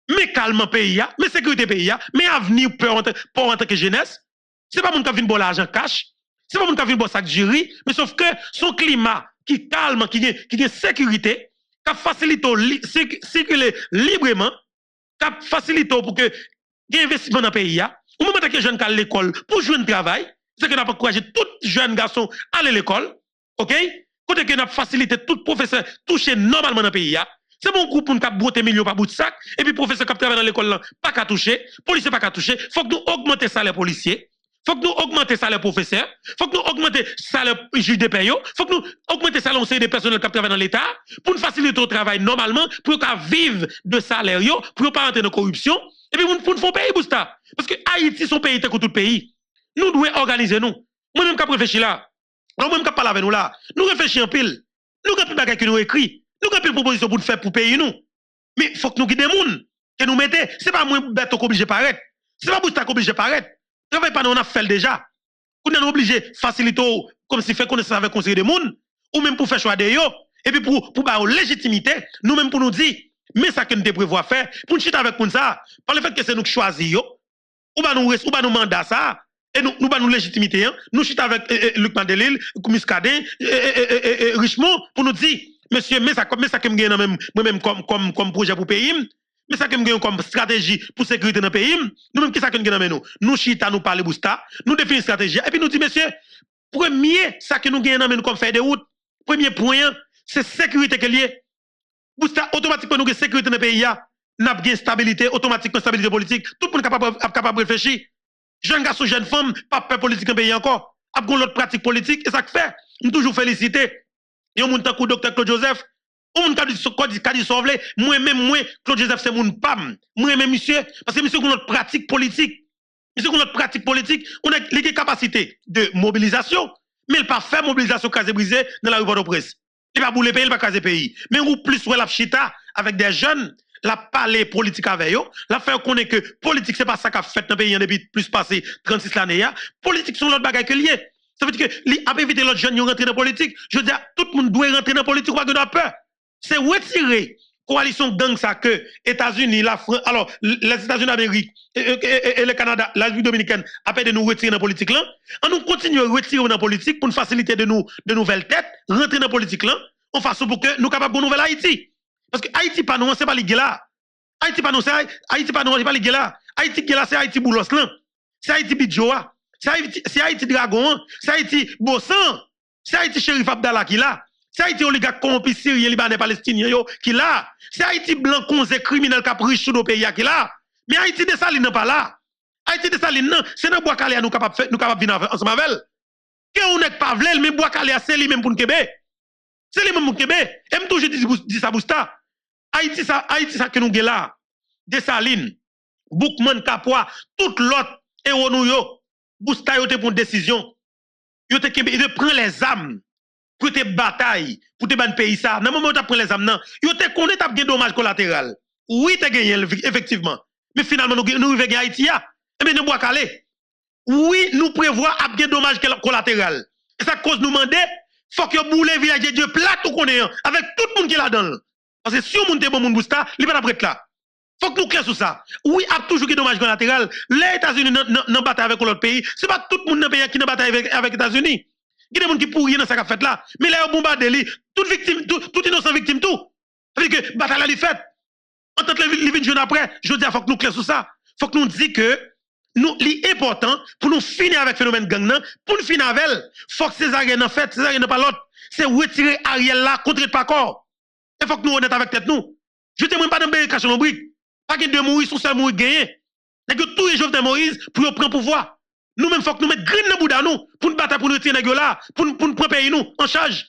mais calme pays, mais sécurité pays, mais avenir pour en tant que jeunesse. Ce n'est pas mon qui vient boire l'argent cash, ce n'est pas mon qui vient boire sac jury, mais sauf que son climat qui calme, qui a sécurité, qui facilite circuler librement, qui facilite pour que il y ait investissement dans le pays. Au moment que les jeunes à l'école pour jouer un travail, c'est que nous avons encouragé tout jeune garçon à aller à l'école, ok? Côté que nous facilité tout professeur toucher normalement dans le pays. C'est mon groupe pour nous botter millions par bout de sac. Et puis professeur qui travaille dans l'école, pas qu'à toucher. Policier pas qu'à toucher. Faut que nous augmenter ça les policiers. Faut que nous augmenter salaire professeur, faut que nous augmenter salaire juge de paye, faut que nous augmenter salaire des personnels qui travaillent dans l'État pour nous faciliter le travail normalement, pour qu'on vive de salaire, pour ne pas entrer dans la corruption, et puis pour nous faire payer Bousta. Parce que Haïti, son pays, comme tout pays. Nous devons organiser nous. Moi-même, qui réfléchis là, moi-même, qui parle avec nous là, nous réfléchissons en pile. Nous avons des bagages que nous écrit, nous avons des propositions pour nous faire pour payer nous. Mais il faut que nous guidions des gens, que nous mettons. Ce n'est pas moi bête qui obligé de paraître. Ce n'est pas Bousta qui obligé de paraître. Travail pas nous, on a fait déjà. Nous sommes obligés de faciliter comme si fait connaissance avec le conseil des gens, ou même pour faire choix de yo, et puis pour avoir légitimité, nous-mêmes pour nous dire, mais ça que nous devons prévoir faire, pour nous chiter avec nous ça, par le fait que c'est nous qui choisissons, ou ba nous mandat ça, et nous ba nous légitimité, nous chiter avec Luc Mandelil, Muscadet, Richemont, pour nous dire, monsieur, mais ça que me gagne moi-même comme projet pour pays, mais ça que me gagne comme stratégie pour sécurité dans le pays, nous-mêmes qui ça que nous gagne nous chita, nous parler Bousta, nous définir stratégie, et puis nous dit, monsieur, premier, ça que nous gagnons comme faire des routes, premier point, c'est sécurité que lié. Bousta, automatiquement, nous avons sécurité dans le pays, nous avons stabilité, automatiquement stabilité politique, tout le monde est capable de réfléchir. Jeunes garçons, jeunes femmes, pas peur politique dans le pays encore, avons l'autre pratique politique, et ça que fait, nous toujours féliciter. Il y a un monde comme docteur Claude Joseph, on dit sauver, moi-même, Claude Joseph, c'est mon pam, moi-même, monsieur, parce que monsieur, on a notre pratique politique. Monsieur, on a notre pratique politique, on a les capacités de mobilisation, mais il n'a pas fait mobilisation casée brisée dans la rue de presse. Il n'a pas boulé pays, il n'a pas casé pays. Mais on plus la chita avec des jeunes, la parler politique avec eux, la faire connaître que politique, c'est pas ça qu'a fait dans le pays depuis plus passé 36 années. Politique sont l'autre bagaille que lié. Ça veut dire que, a éviter l'autre jeune, rentrer dans la politique. Je veux dire, tout le monde doit rentrer dans la politique, pas de peur. C'est retirer coalition gang ça que États-Unis, la France, alors les États-Unis d'Amérique et le Canada, la République dominicaine, après de nous retirer dans la politique là, on nous continue à retirer dans la politique pour nous faciliter de nouvelles têtes, rentrer dans la politique là, en façon pour que nous capables de nouvelle Haïti. Parce que Haïti pas nous, c'est pas les là. Haïti pas nous, c'est pas les là. Haïti là, c'est Haïti Boulos là. C'est Haïti Bidjoa. C'est Haïti Dragon. C'est Haïti Bossan. C'est Haïti Chérif Abdallah qui là. C'est Haïti oligarque corrompu syrien, libanais, palestinien qui là. C'est Haïti blanc conseil criminel qui a riche sur nos pays qui là. Mais Haïti de Saline n'est pas là. Haïti de Saline non, c'est dans bois calé nous capable venir ensemble avec elle. Que on n'est pas vle, mais bois calé c'est lui même pour Québec. C'est lui même pour Québec. Et me toujours dit ça Bousta. Haïti ça que nous là. De Saline, Boukman Kapwa, tout l'autre et nous yo. Bousta yo te pour décision. Yo te prend les armes pour te bataille, pour te ban pays ça. Dans le moment où tu prends les armes, non, yo te connaît t'as gagné dommage collatéral. Oui, tu gagné effectivement. Mais finalement nous arrivons à Haïti et bien nous bois calé. Oui, nous prévoit à gagner dommage collatéral. Et ça cause nous demander faut que boule village de Dieu plat tout connaît avec tout le monde qui est là-dedans. Parce que si on monte bon monde Bousta, il va pas prêtre là. Faut que nous clair sur ça. Oui, a toujours gagné dommage collatéral. Les États-Unis n'ont bataille avec l'autre pays. C'est pas tout le monde dans le pays qui n'a bataille avec les États-Unis. Il y a des gens qui pourrient dans ce qu'a fait là. Mais là, ils ont bombardé, toute victime, tout innocent victime, tout. Ça veut dire que bataille là, il fait. En tant que les 20 jours après, je dis, il faut que nous clair sur ça. Il faut que nous disions que nous, l'important, pour nous finir avec le phénomène gang, pour nous finir avec elle, il faut que Césarien en fait, Césarien n'a pas l'autre. C'est retirer Ariel là, contre le pas corps. Il faut que nous honnêtes avec tête nous. Je ne te pas dans le cacher l'ombrique. Pas que de Moïse, son seul Moïse gagné. Et que tous les Jovenel Moïse, pour prendre pouvoir. Nous-mêmes, il faut que nous mettions green dans le bout nous, pour nous battre, pour nous retirer là, pour nous prendre pays nous, en charge,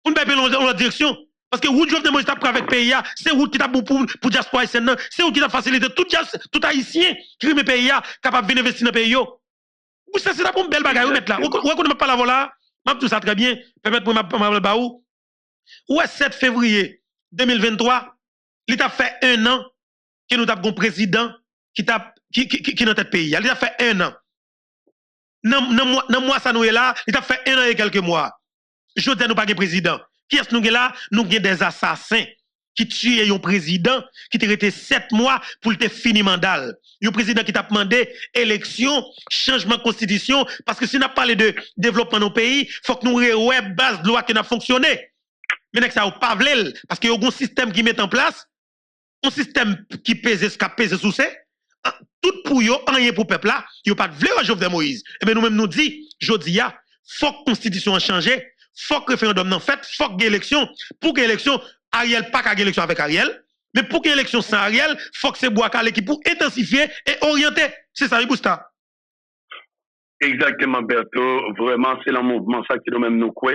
pour nous payer dans la direction. Parce que route Jovenel Moïse tape avec le pays, c'est route qui tape pour diaspora haïtienne, c'est route qui a facilité tout haïtien qui veut le pays, capable de venir investir dans le pays. Ça, c'est une belle bagaille, mettre là. On ne peut pas la voilà, je tout ça très bien, permettez-moi de me baou. Ouais, 7 février 2023, il a fait 1 an que nous avons un président qui est dans tête pays. Il a fait 1 an. Dans mois ça nous est là, il a fait 1 an et quelques mois. Je dis nous pas de président. Qui est-ce nous est là? Nous avons des assassins qui tuent un président qui a été 7 mois pour te finir mandat. Un président qui t'a demandé élection, changement de constitution, parce que si on a parlé de développement de nos pays, il faut que nous ayons une base de loi qui a fonctionné. Mais ça n'a pas voulu, parce qu'il y a un système qui met en place, un système qui pèse sous ça. Tout pour eux, rien pour le peuple là, il n'y a pas de vrai Jovenel Moïse. Et bien nous-mêmes nous disons, je dis, faut que la constitution a changé, faut que le référendum en fait, faut que l'élection, pour que l'élection, Ariel, pas qu'à l'élection avec Ariel, mais pour que l'élection sans Ariel, faut que c'est Bois Calé qui pour intensifier et orienter. C'est ça, Bousta. Exactement, Berto. Vraiment, c'est le mouvement ça qui nous même nous quoi.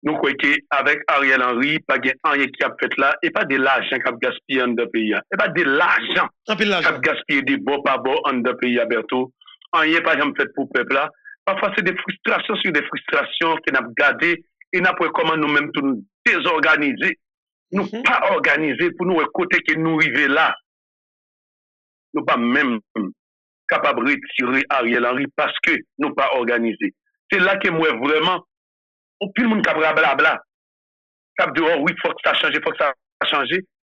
Nous croyons qu'avec Ariel Henry, pas de rien qui a fait là, et pas de l'argent qui a gaspillé dans le pays. Et pas de l'argent qui a gaspillé de beau pas beau dans le pays, Berto. Rien pas jamais fait pour le peuple là. Parfois, c'est des frustrations sur des frustrations que nous avons gardées et nous avons comment nous-mêmes nous désorganiser. Nous pas organiser pour nous côté que nous arrivons là. Nous pas même capable de retirer Ariel Henry parce que nous pas organisés. C'est là que moi vraiment, plus le monde qui a blabla, qui dit oh oui, il faut que ça change, il faut que ça change.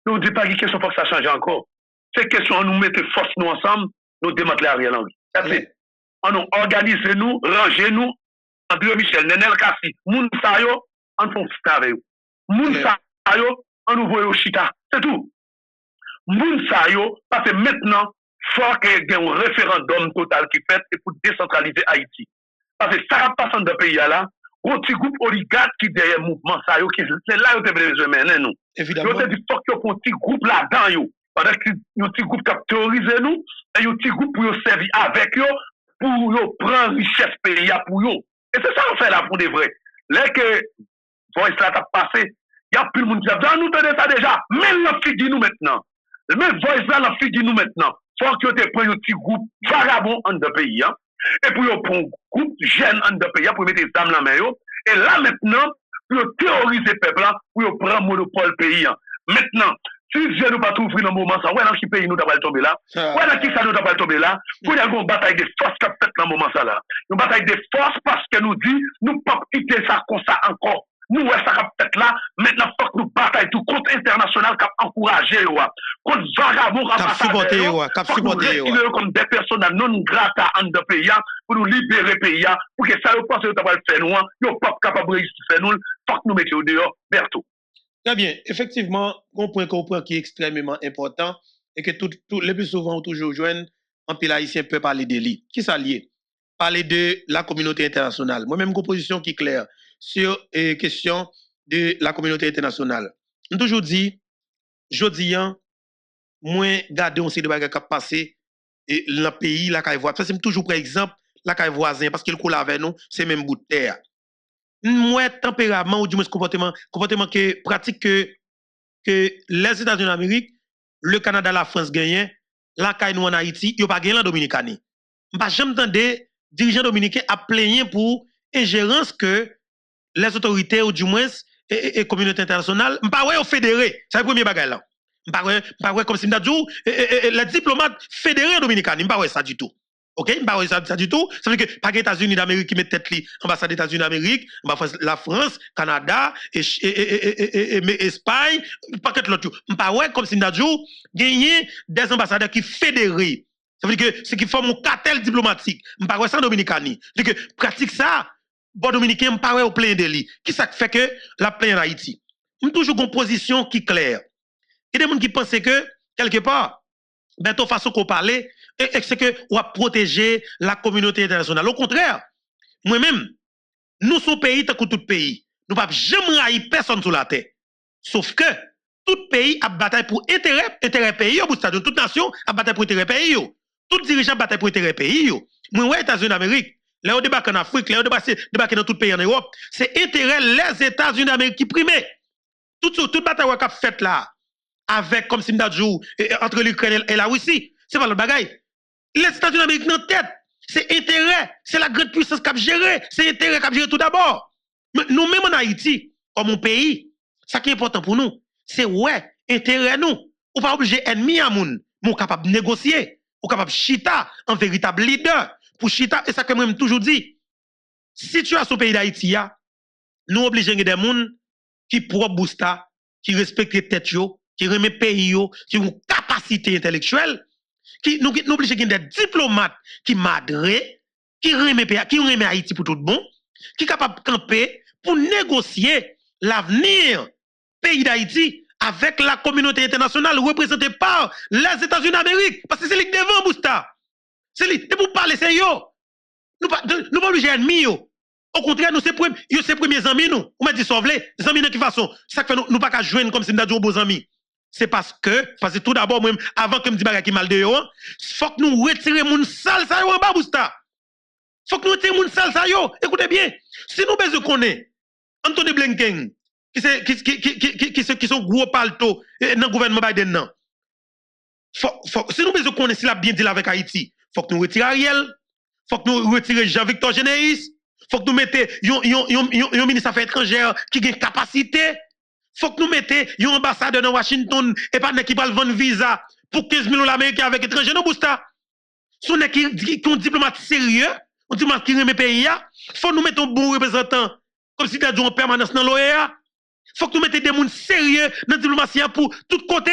Nous ne disons pas qu'il faut que ça change encore. C'est question de nous mettre force nous ensemble, nous démanteler Ariel Henry. On nous organise nous, ranger nous, André Michel, Nenel Kassi, Moun Sayo, on fait un avec vous. Moun Sayo, on nous voit au chita. C'est tout. Moun Sayo, parce que maintenant, il faut qu'il y ait un référendum total qui fait pour décentraliser Haïti. Parce que ça passe dans le pays là, un petit groupe oligarque qui derrière le mouvement Sayo, c'est là où tu as besoin de mener nous. Évidemment. Vous avez dit qu'il y a un petit groupe là-dedans, pendant qu'il y a un petit groupe qui a théorisé nous, et il y a un petit groupe pour servir avec eux, pour prendre richesse pays pour eux. Et c'est ça qu'on fait là pour de vrai. Là que Voice là t'a passé, il y a plus de monde qui a dit, nous tenons ça déjà, mais la fille nous maintenant. Mais Voice là, la fille nous maintenant. Faut que tu prennes un petit groupe vagabond en deux pays, hein, et pour prendre un groupe jeune en deux pays, pour mettre les armes dans la main, et là maintenant, pour théoriser le peuple, pour prendre le monopole pays. Hein. Maintenant, si Dieu nous pas trouver dans le moment, ça, ouais, dans quel pays nous t'as tomber là, ouais, dans qui ça nous t'as tomber là, pour y avoir une bataille de force qui a fait dans le moment ça là. Une bataille de force parce que nous dit, nous pas quitter ça comme ça encore. Nous, ouais, ça a peut-être là, maintenant, faut que nous bataillons tout contre international qui a encouragé, contre vagabond, qui a supporté, comme des personnes non grata en deux pays, pour nous libérer le pays, pour que ça, nous pense que nous avons fait nous, nous pas capable de réussir faire nous, faut que nous mettions dehors, Berto. Très bien. Effectivement, un point qui est extrêmement important et que le plus souvent, on toujours joignent, en pays haïtien peut parler de lui. Qui ça lié? Parler de la communauté internationale. Moi-même, une position qui est claire sur la question de la communauté internationale. On toujours dit, jodi an, moi, garder on sait de bagages qui passé et le pays, la caille voisine. Ça, c'est toujours, par exemple, la caille voisine, parce qu'il coule avec nous, c'est même bout de terre. Moi, tempérament, ou du moins comportement que pratique que les États-Unis d'Amérique, le Canada, la France gagnent, la caille nous en Haïti, ils n'ont pas gagné la Dominicanie. Je jamais entendu dirigeants dominicains à plaigner pour ingérence que les autorités, ou du moins, et communauté internationale, pas ouais au fédéré. C'est le premier bagage là. Pas ouais comme si m'dadjou, les diplomates fédérés dominicains, pas ouais ça du tout. OK, pas ouais ça du tout. Ça veut dire que pas les États-Unis d'Amérique qui mettent tête li, ambassade des États-Unis d'Amérique, la France, Canada et Espagne, pas que l'autre. Pas ouais comme si m'dadjou gagner des ambassadeurs qui fédérés. Ça veut dire que c'est qui forme un cartel diplomatique. Pas ouais ça dominicani. Ça veut dire que pratique ça bon dominicain pas au plein de lui. Qui ça fait que la plein en Haïti? On toujours une position qui est claire. Il y a des gens qui pensent que quelque part ben ton façon qu'on parlait c'est que on va protéger la communauté internationale. Au contraire, moi-même nous sommes pays tant que tout pays. Nous pas jamais haïr personne sur la terre. Sauf que tout pays a bataille pour intérêt pays au bout de ça, toute nation a bataille pour intérêt pays. Tout dirigeant bataille pour intérêt pays. Moi ouais États-Unis d'Amérique là, on débarque en Afrique, là, on débarque dans tout pays en Europe. C'est intérêt les États-Unis d'Amérique qui priment. Toute bataille qu'on a faite là, avec, comme si m'dadjou, entre l'Ukraine et la Russie, c'est pas le bagaille. Les États-Unis d'Amérique dans tête. C'est intérêt. C'est la grande puissance qui a géré. C'est intérêt qui a géré tout d'abord. Nous-mêmes en Haïti, comme un pays, ça qui est important pour nous, c'est ouais, intérêt nous. On pas obligé ennemi à moun. Nous capable de négocier. On capable de chita en véritable leader. Pour chita, et ça que moi toujours dit, situation pays d'Haïti, nous obligons des gens qui propre boosta, qui respectent les têtes, qui remettent pays, qui ont une capacité intellectuelle, nous obligons des diplomates qui madrent, qui remettent Haïti pour tout bon, qui sont capables de camper pour négocier l'avenir pays d'Haïti avec la communauté internationale représentée par les États-Unis d'Amérique. Parce que c'est lui devant boosta. C'est lui, et pour parler, c'est yo. Nous pas obligés d'ennemis yo. Au contraire, nous c'est premiers amis nous. On m'a dit sauver les amis de quelle façon? Ça fait nous pas qu'à joindre comme si nous avons beaux amis. C'est parce que tout d'abord même avant que me dit bagay qui mal de yo, faut que nous retirer moun sale ça en bas bousta. Faut que nous ayons moun sale ça yo. Écoutez bien, si nous besoin connaître Anthony Blinken qui sont gros palto dans le gouvernement Biden non. Si nous besoin connaître s'il a bien dit avec Haïti, faut que nous retirions Ariel, faut que nous retirions Jean-Victor Généis, faut que nous mettions un ministre des Affaires étrangères qui a une capacité, faut que nous mettions un ambassadeur dans Washington et pas qui va vendre visa pour 15 millions d'Américains avec étrangers non bousta. Si on est qui un diplomate sérieux, un diplomate qui remet pays, faut nous mettre un bon représentant comme si tu en permanence dans l'OEA. Faut que nous mettions des gens sérieux dans la diplomatie pour tout côté.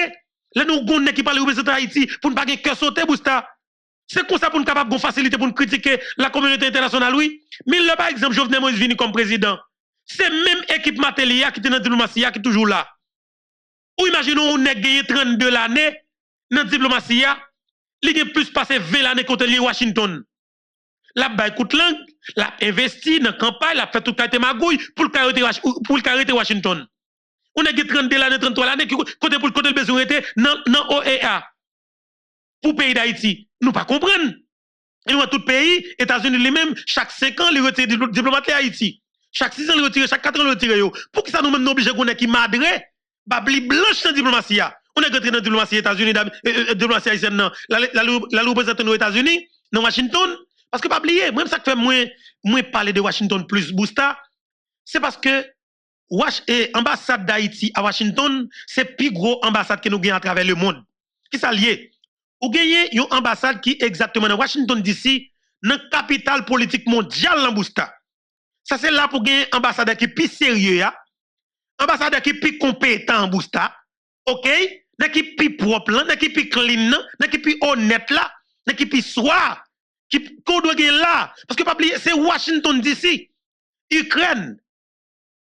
Là, nous avons qui parle représenter Haïti pour ne pas avoir cœur sauté, Bousta. C'est comme ça pour nous capable de facilité pour nous critiquer la communauté internationale, oui. Mais là, par exemple, Jovenel Moïse venu comme président. C'est même équipe Matélia qui est dans la diplomatie qui est toujours là. Ou imaginons on a gagné 32 l'année dans la diplomatie, il a plus passé 20 l'année contre Washington. La bail coûte langue, la investi dans la campagne, la fait tout le magouille pour le carrer Washington. On a gagné 32 l'année, 33 l'année, côté pour le côté le besoin était dans OEA. Pour le pays d'Haïti. Nous pas comprendre. Et nous, tout pays, États-Unis lui-même, chaque 5 ans, ils retirent des diplomates Haïti. Chaque 6 ans, ils retirent, chaque 4 ans, ils retirent. Pour que ça nous même obligé qu'on ait qui madre, babli blanche dans la diplomatie. On est rentré dans la diplomatie États-Unis, diplomatie haïtienne, la représente aux États-Unis, dans Washington. Parce que pas oublier, même ça que fait moins parler de Washington plus Bousta, c'est parce que l'ambassade d'Haïti à Washington, c'est le plus gros ambassade que nous gagnons à travers le monde. Qui s'allie? Ou gagnez une ambassade qui est exactement dans Washington DC, dans la capitale politique mondiale en Bousta. Ça c'est là pour gagner un ambassadeur qui est plus sérieux, ambassadeur qui est plus compétent en Bousta, ok? Qui est plus propre, qui est plus clean, qui est plus honnête là, qui est plus soir, qu'on doit gagner là. Parce que pas oublier, c'est Washington DC, Ukraine,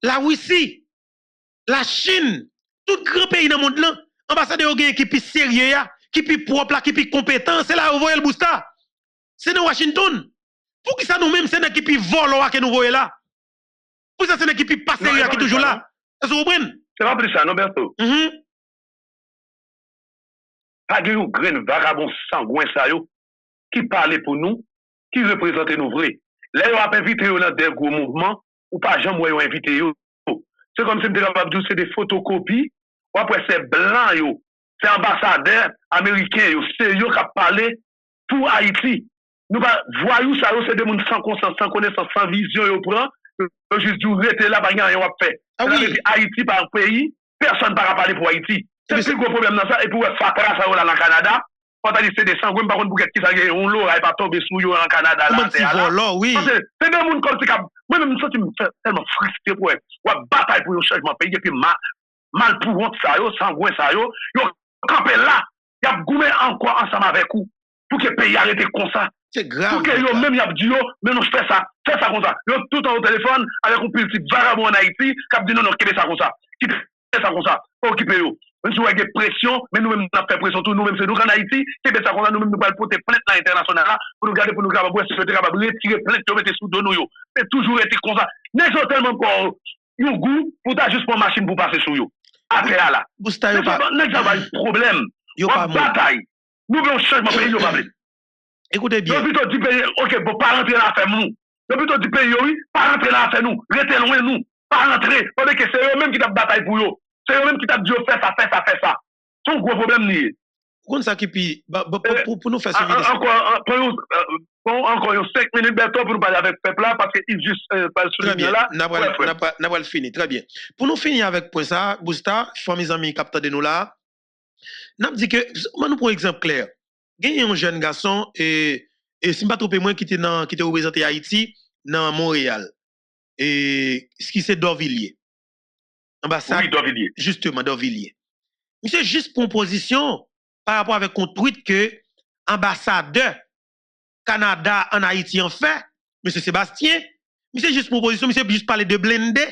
la Russie, la Chine, tout grand pays dans le monde là, ambassadeur qui est plus sérieux, qui est plus propre, qui est plus compétent, c'est là où vous voyez le Bousta. C'est dans Washington. Pour qui ça nous-mêmes, c'est une équipe qui vole que nous voyons là. Pour ça, c'est une équipe qui passe sérieux qui est toujours là. Est-ce que vous comprenez? C'est pas plus ça, non, Berto? Pas de grain vagabond sangouin ça yo, qui parle pour nous, qui représente nous vrai. Là, on a invité dans des gros mouvements, ou pas jamais on invité yo. C'est comme si on était capable de dire c'est des photocopies, ou après c'est blanc yo, c'est ambassadeur américain yo, c'est yo qui a parlé pour Haïti. Nous voyons ça, c'est des gens sans conscience, sans connaissance, sans vision, yo prend, juste du rester là, pas rien à faire. Haïti par un pays, personne ne va parler pour Haïti. C'est le plus gros problème dans ça, et pour faire ça là dans le Canada, quand on dit c'est des sanguins, par contre, pour qui ça gagne, on l'aura, et pas tomber sous yo en Canada. Oui. C'est des gens comme ça, moi-même, ça, tu me fais tellement frustré pour eux. Ou bataille pour le changement pays, et puis mal pour honte ça, yo, sangouin ça, yo campé là, y a goumé encore ensemble avec vous, pour que le pays arrête comme ça. C'est grave. Pour que yo même y a dit yo, mais non, fais ça comme ça. Yo tout en au téléphone avec un petit vagabond en Haïti, qui a dit non, qui fait ça comme ça. Qui fait ça comme ça. Occupez yo. Même si vous avez pression, mais nous-mêmes, nous avons fait pression, nous-mêmes, c'est nous en Haïti, qui fait ça comme ça, nous-mêmes, nous allons porter plainte à l'international pour nous garder, pour nous capables, retirer plainte, nous mettre sous nous. C'est toujours été comme ça. N'est-ce pas tellement pour un goût, pour ta juste pour machine pour passer sous yo. Après là. N'est-ce pas un problème. Yo pas bataille. Nous voulons changement pays, yo pas. Écoutez bien. Depuis tout du pays, ok, pour pas rentrer dans l'affaire nous. Depuis tout du pays, oui, pas rentrer dans l'affaire nous. Restez loin nous. Pas rentrer. Parce que c'est eux-mêmes qui tapent bataille pour eux. C'est eux-mêmes qui tapent dit fais ça. C'est un gros problème lié. Pour ça qui puis pour nous faire suivre. Encore 5 minutes bientôt pour nous parler avec le peuple là parce qu'il juste pas souligner là. N'a pas fini. Très bien. Pour nous finir avec point ça, Bousta, mes amis capteurs de nous là. N'a dit que nous pour exemple clair. Il y a un jeune garçon et si je ne me trompe pas, qui était représenté Haïti dans Montréal. Et ce qui c'est d'Orvilliers. Ambassade. Oui, d'Orvilliers. Justement, d'Orvilliers. Monsieur, juste proposition par rapport avec un tweet que ambassadeur Canada en Haïti en fait, monsieur Sébastien, monsieur juste proposition, monsieur juste parler de blendé,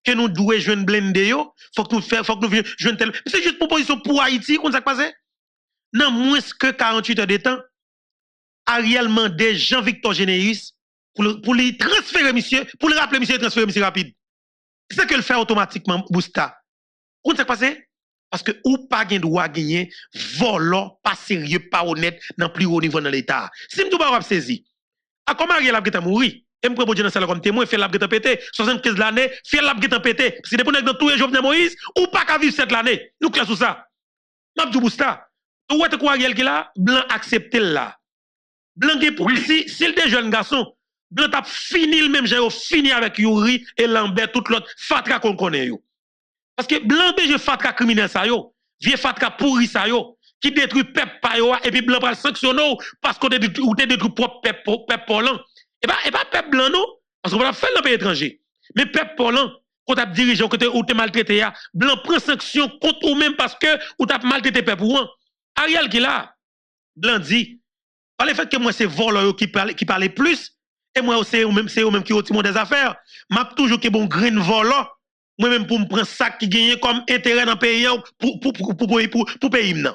que nous devons jouer blendé yo, faut que nous jouions tel. Monsieur juste proposition pour Haïti, comment ça passe? Non, moins que 48 heures de temps, Ariel mandé Jean-Victor Généis pour lui transférer monsieur, pour lui rappeler monsieur transférer monsieur rapide. C'est que le fait automatiquement Bousta. Comment ça passe? Parce que ou pas gain droit gagner volant pas sérieux pas honnête dans plus haut niveau dans l'état. Si nous pas saisi A comment Ariel a gêté mourir? Et me prend dans salle comme témoin, fait la gêté pété, 75 l'année, fait la gêté pété. Si dépend dans tous les Jovenel Moïse ou pas qu'à vivre cette année. Nous classe ça. Mabdou Bousta. Ou est quoi Ariel qui là, blanc accepté là. Blanc si le des jeunes garçons, blanc t'a fini le même j'ai fini avec Yuri et Lambert tout l'autre fatra qu'on connaît yo. Parce que blanc beje fatra criminel ça yo, vieux fatra pourri ça yo, qui détruit peuple pa yo et puis blanc pral sanctionner parce qu'on te détruit propre peuple polan. Et pas peuple blanc non, parce qu'on va faire dans pays étranger. Mais peuple polan quand t'a dirigé côté ou t'es maltraité ya, blanc prend sanction contre ou même parce que ou t'a maltraité peuple ou. Ariel qui là, blanc dit par le fait que moi c'est voleur qui parlait plus et moi c'est eux même qui au timon des affaires, m'a toujours que bon grain volant moi même pour me prendre ça qui gagne comme intérêt dans pays pour pays non.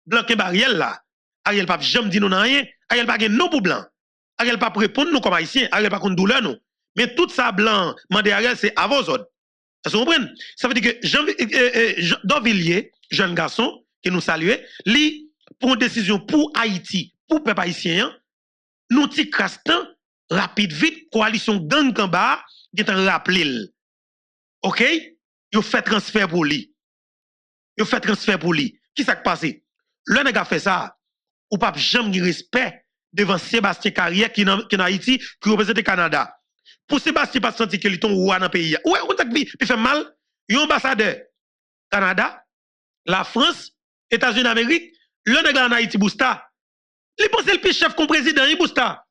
Blanc que Ariel là, Ariel pas jamais dit non rien, Ariel pas non pour blanc. Ariel pas répondre nous comme haïtien, Ariel pas contre douleur nous. Mais tout ça blanc, mandé Ariel c'est à vos ordres. Ça vous comprenez? Ça veut dire que Jean Dovilliers, jeune garçon qui nous salue, lui pour une décision pour Haïti, pour peuple haïtien, nous ti crastan rapide vite coalition gang Kamba qui est rappelé. OK? Yo fait transfert pour lui. Yo fait transfert pour lui. Qui ça qui passe? Le nèg a fait ça, ou pas jamais respect devant Sébastien Carrière qui en Haïti qui représente le Canada. Pour Sébastien pas senti que il ton roi dans pays. Ouais, on t'a puis fait mal. Yon ambassadeur Canada, la France, États-Unis d'Amérique, le nèg en Haïti Bousta. Il pense le plus chef comme président, il Bousta.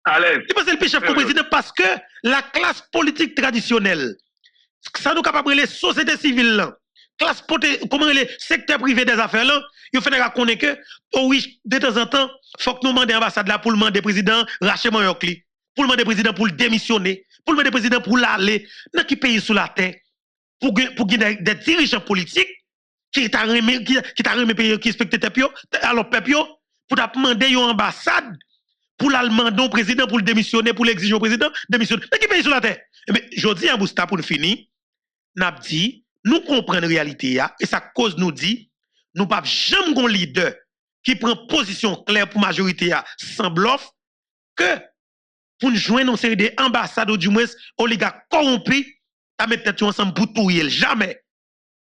Il pense le plus chef comme président parce que la classe politique traditionnelle, ça nous capable les sociétés civiles là, classe comment les secteurs privés des affaires là, il faut connaître que oh oui, de temps en temps, faut que nous demandions l'ambassade là pour demander président Rachel Moyokli, pour demander président pour le démissionner, pour demander président pour l'aller dans qui pays sous la terre pour des dirigeants politiques qui t'a remis pays qui respectent peuple alors peuple pour t'a demander une ambassade pour l'allemand président pour le démissionner pour l'exiger au président démissionner dans qui pays sous la terre. Mais je dis à Bousta pour finir, n'a dit nous comprenons la réalité et ça cause nous dit nous pas jamais un leader qui prend position claire pour majorité sans bluff que pour nous joindre une série d'ambassades ou du moins oligarques corrompus à mettre tête ensemble pour tout jamais.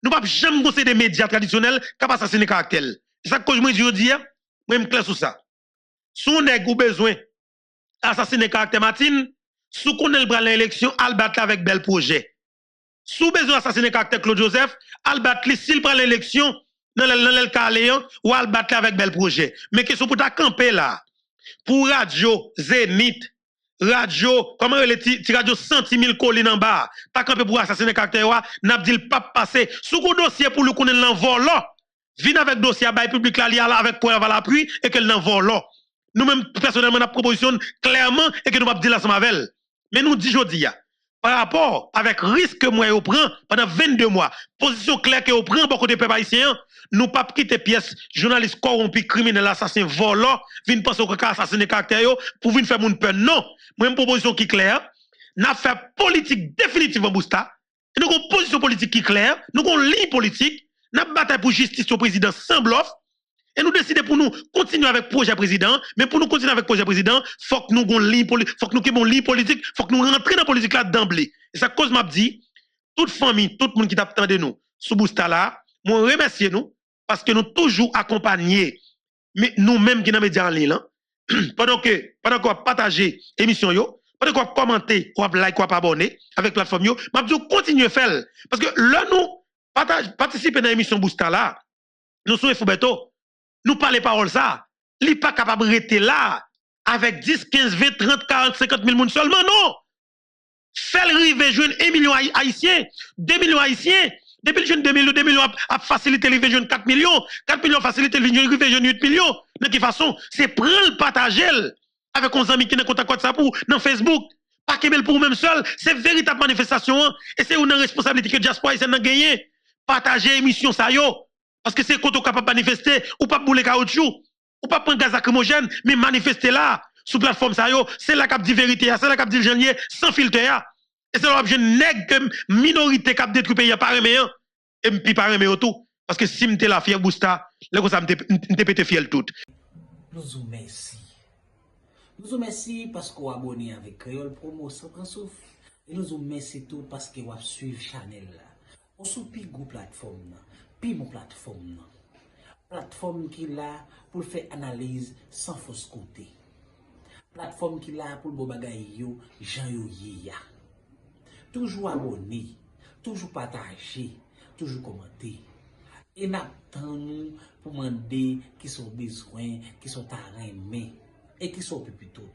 Nous pas jamais conseiller des médias traditionnels qui assassiner caractère. C'est ça que je dis moi me clair sur ça. Si on a besoin assassiner caractère Martine, si on a l'élection, al battre avec bel projet. Si on a besoin assassiner caractère Claude Joseph, al battre s'il prend l'élection dans le Caléon ou al battre avec bel projet. Mais question pour ta camper là. Pour radio Zénith, radio, comment les radio 100 000 collines en bas, ta camper pour assassiner caractère wa, n'a dit pas passer. Sous un dossier pour le connaître l'envol là. Vine avec dossier à bail public là, avec pour avoir l'appui et qu'elle n'envole là. Nous-mêmes, personnellement, nous proposition clairement et que nous ne pas dire la Samavel. Mais nous disons aujourd'hui, par rapport avec risque que moi, je prends pendant 22 mois, position claire que je prends pour côté peuple haïtien, nous pas quitter pièce, journaliste corrompu, criminel, assassin, volant, viennent penser qu'on assassiner caractère pour venir faire mon peur. Non, moi, une proposition qui est claire, nous avons fait politique définitivement Bousta, nous avons une position politique qui est claire, nous avons une ligne politique, nous avons bataille pour justice au président sans bluff. Et nous décidons pour nous continuer avec projet président, mais pour nous continuer avec projet président, faut que nous ayons une ligne politique, faut que nous ayons une ligne politique, faut que nous rentrions dans la politique là d'emblée. Et ça cause m'a dit, toute famille, tout le monde qui t'attend de nous, sous Bousta là, moi remercier nous, parce que nous toujours accompagnés, mais nous-mêmes qui dans les médias en ligne, pendant qu'on partage l'émission, pendant qu'on commente, qu'on like, qu'on abonner avec la plateforme, m'a dit continuer à faire. Parce que là, nous participer dans l'émission Bousta là, nous sommes Foubeto. Nous parlons paroles ça. Il n'est pas capable de rester là avec 10, 15, 20, 30, 40, 50 000 personnes seulement, non. Faire river jeune 1 million haïtiens, 2 millions haïtiens. Depuis le jeune 2 millions a facilité les jeunes 4 millions. 4 millions facilité les jeunes 8 millions. De quelle façon? C'est prendre le partager avec nos amis qui ne contact ça pour dans Facebook. Pas qu'elle pour même seul. C'est véritable manifestation. Et c'est une responsabilité que Diaspora essaie de gagner. Partager l'émission ça yo. Parce que c'est quand on est capable de manifester, ou pas bouler caoutchouc, ou pas prendre gaz lacrymogène, mais manifester là, sous plateforme ça yo, c'est la cap dit vérité, c'est la cap dit janvier, sans filtre. Et c'est l'objet nègre minorité cap détruit pays par un et puis par un tout. Parce que si m'te la fière Bousta, là comme ça m'te pété fiel tout. Nous vous merci. Nous vous remercions parce que vous abonnez avec Créole Promo sans prendre souffle. Et nous vous remercions tout parce que vous suivez Chanel là. On sous pi gros plateforme, pi mon plateforme. Plateforme qui là pour faire analyse sans fausse côté. Plateforme qui là pour le bagay yo, Jean yo ya. Toujours abonné, toujours partager, toujours commenter. Et n'attendons pour demander qui sont besoins, qui sont arrêtés et qui sont plus tout.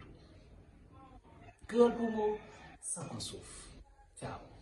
Créole Promo, sans qu'on souffre. Ciao.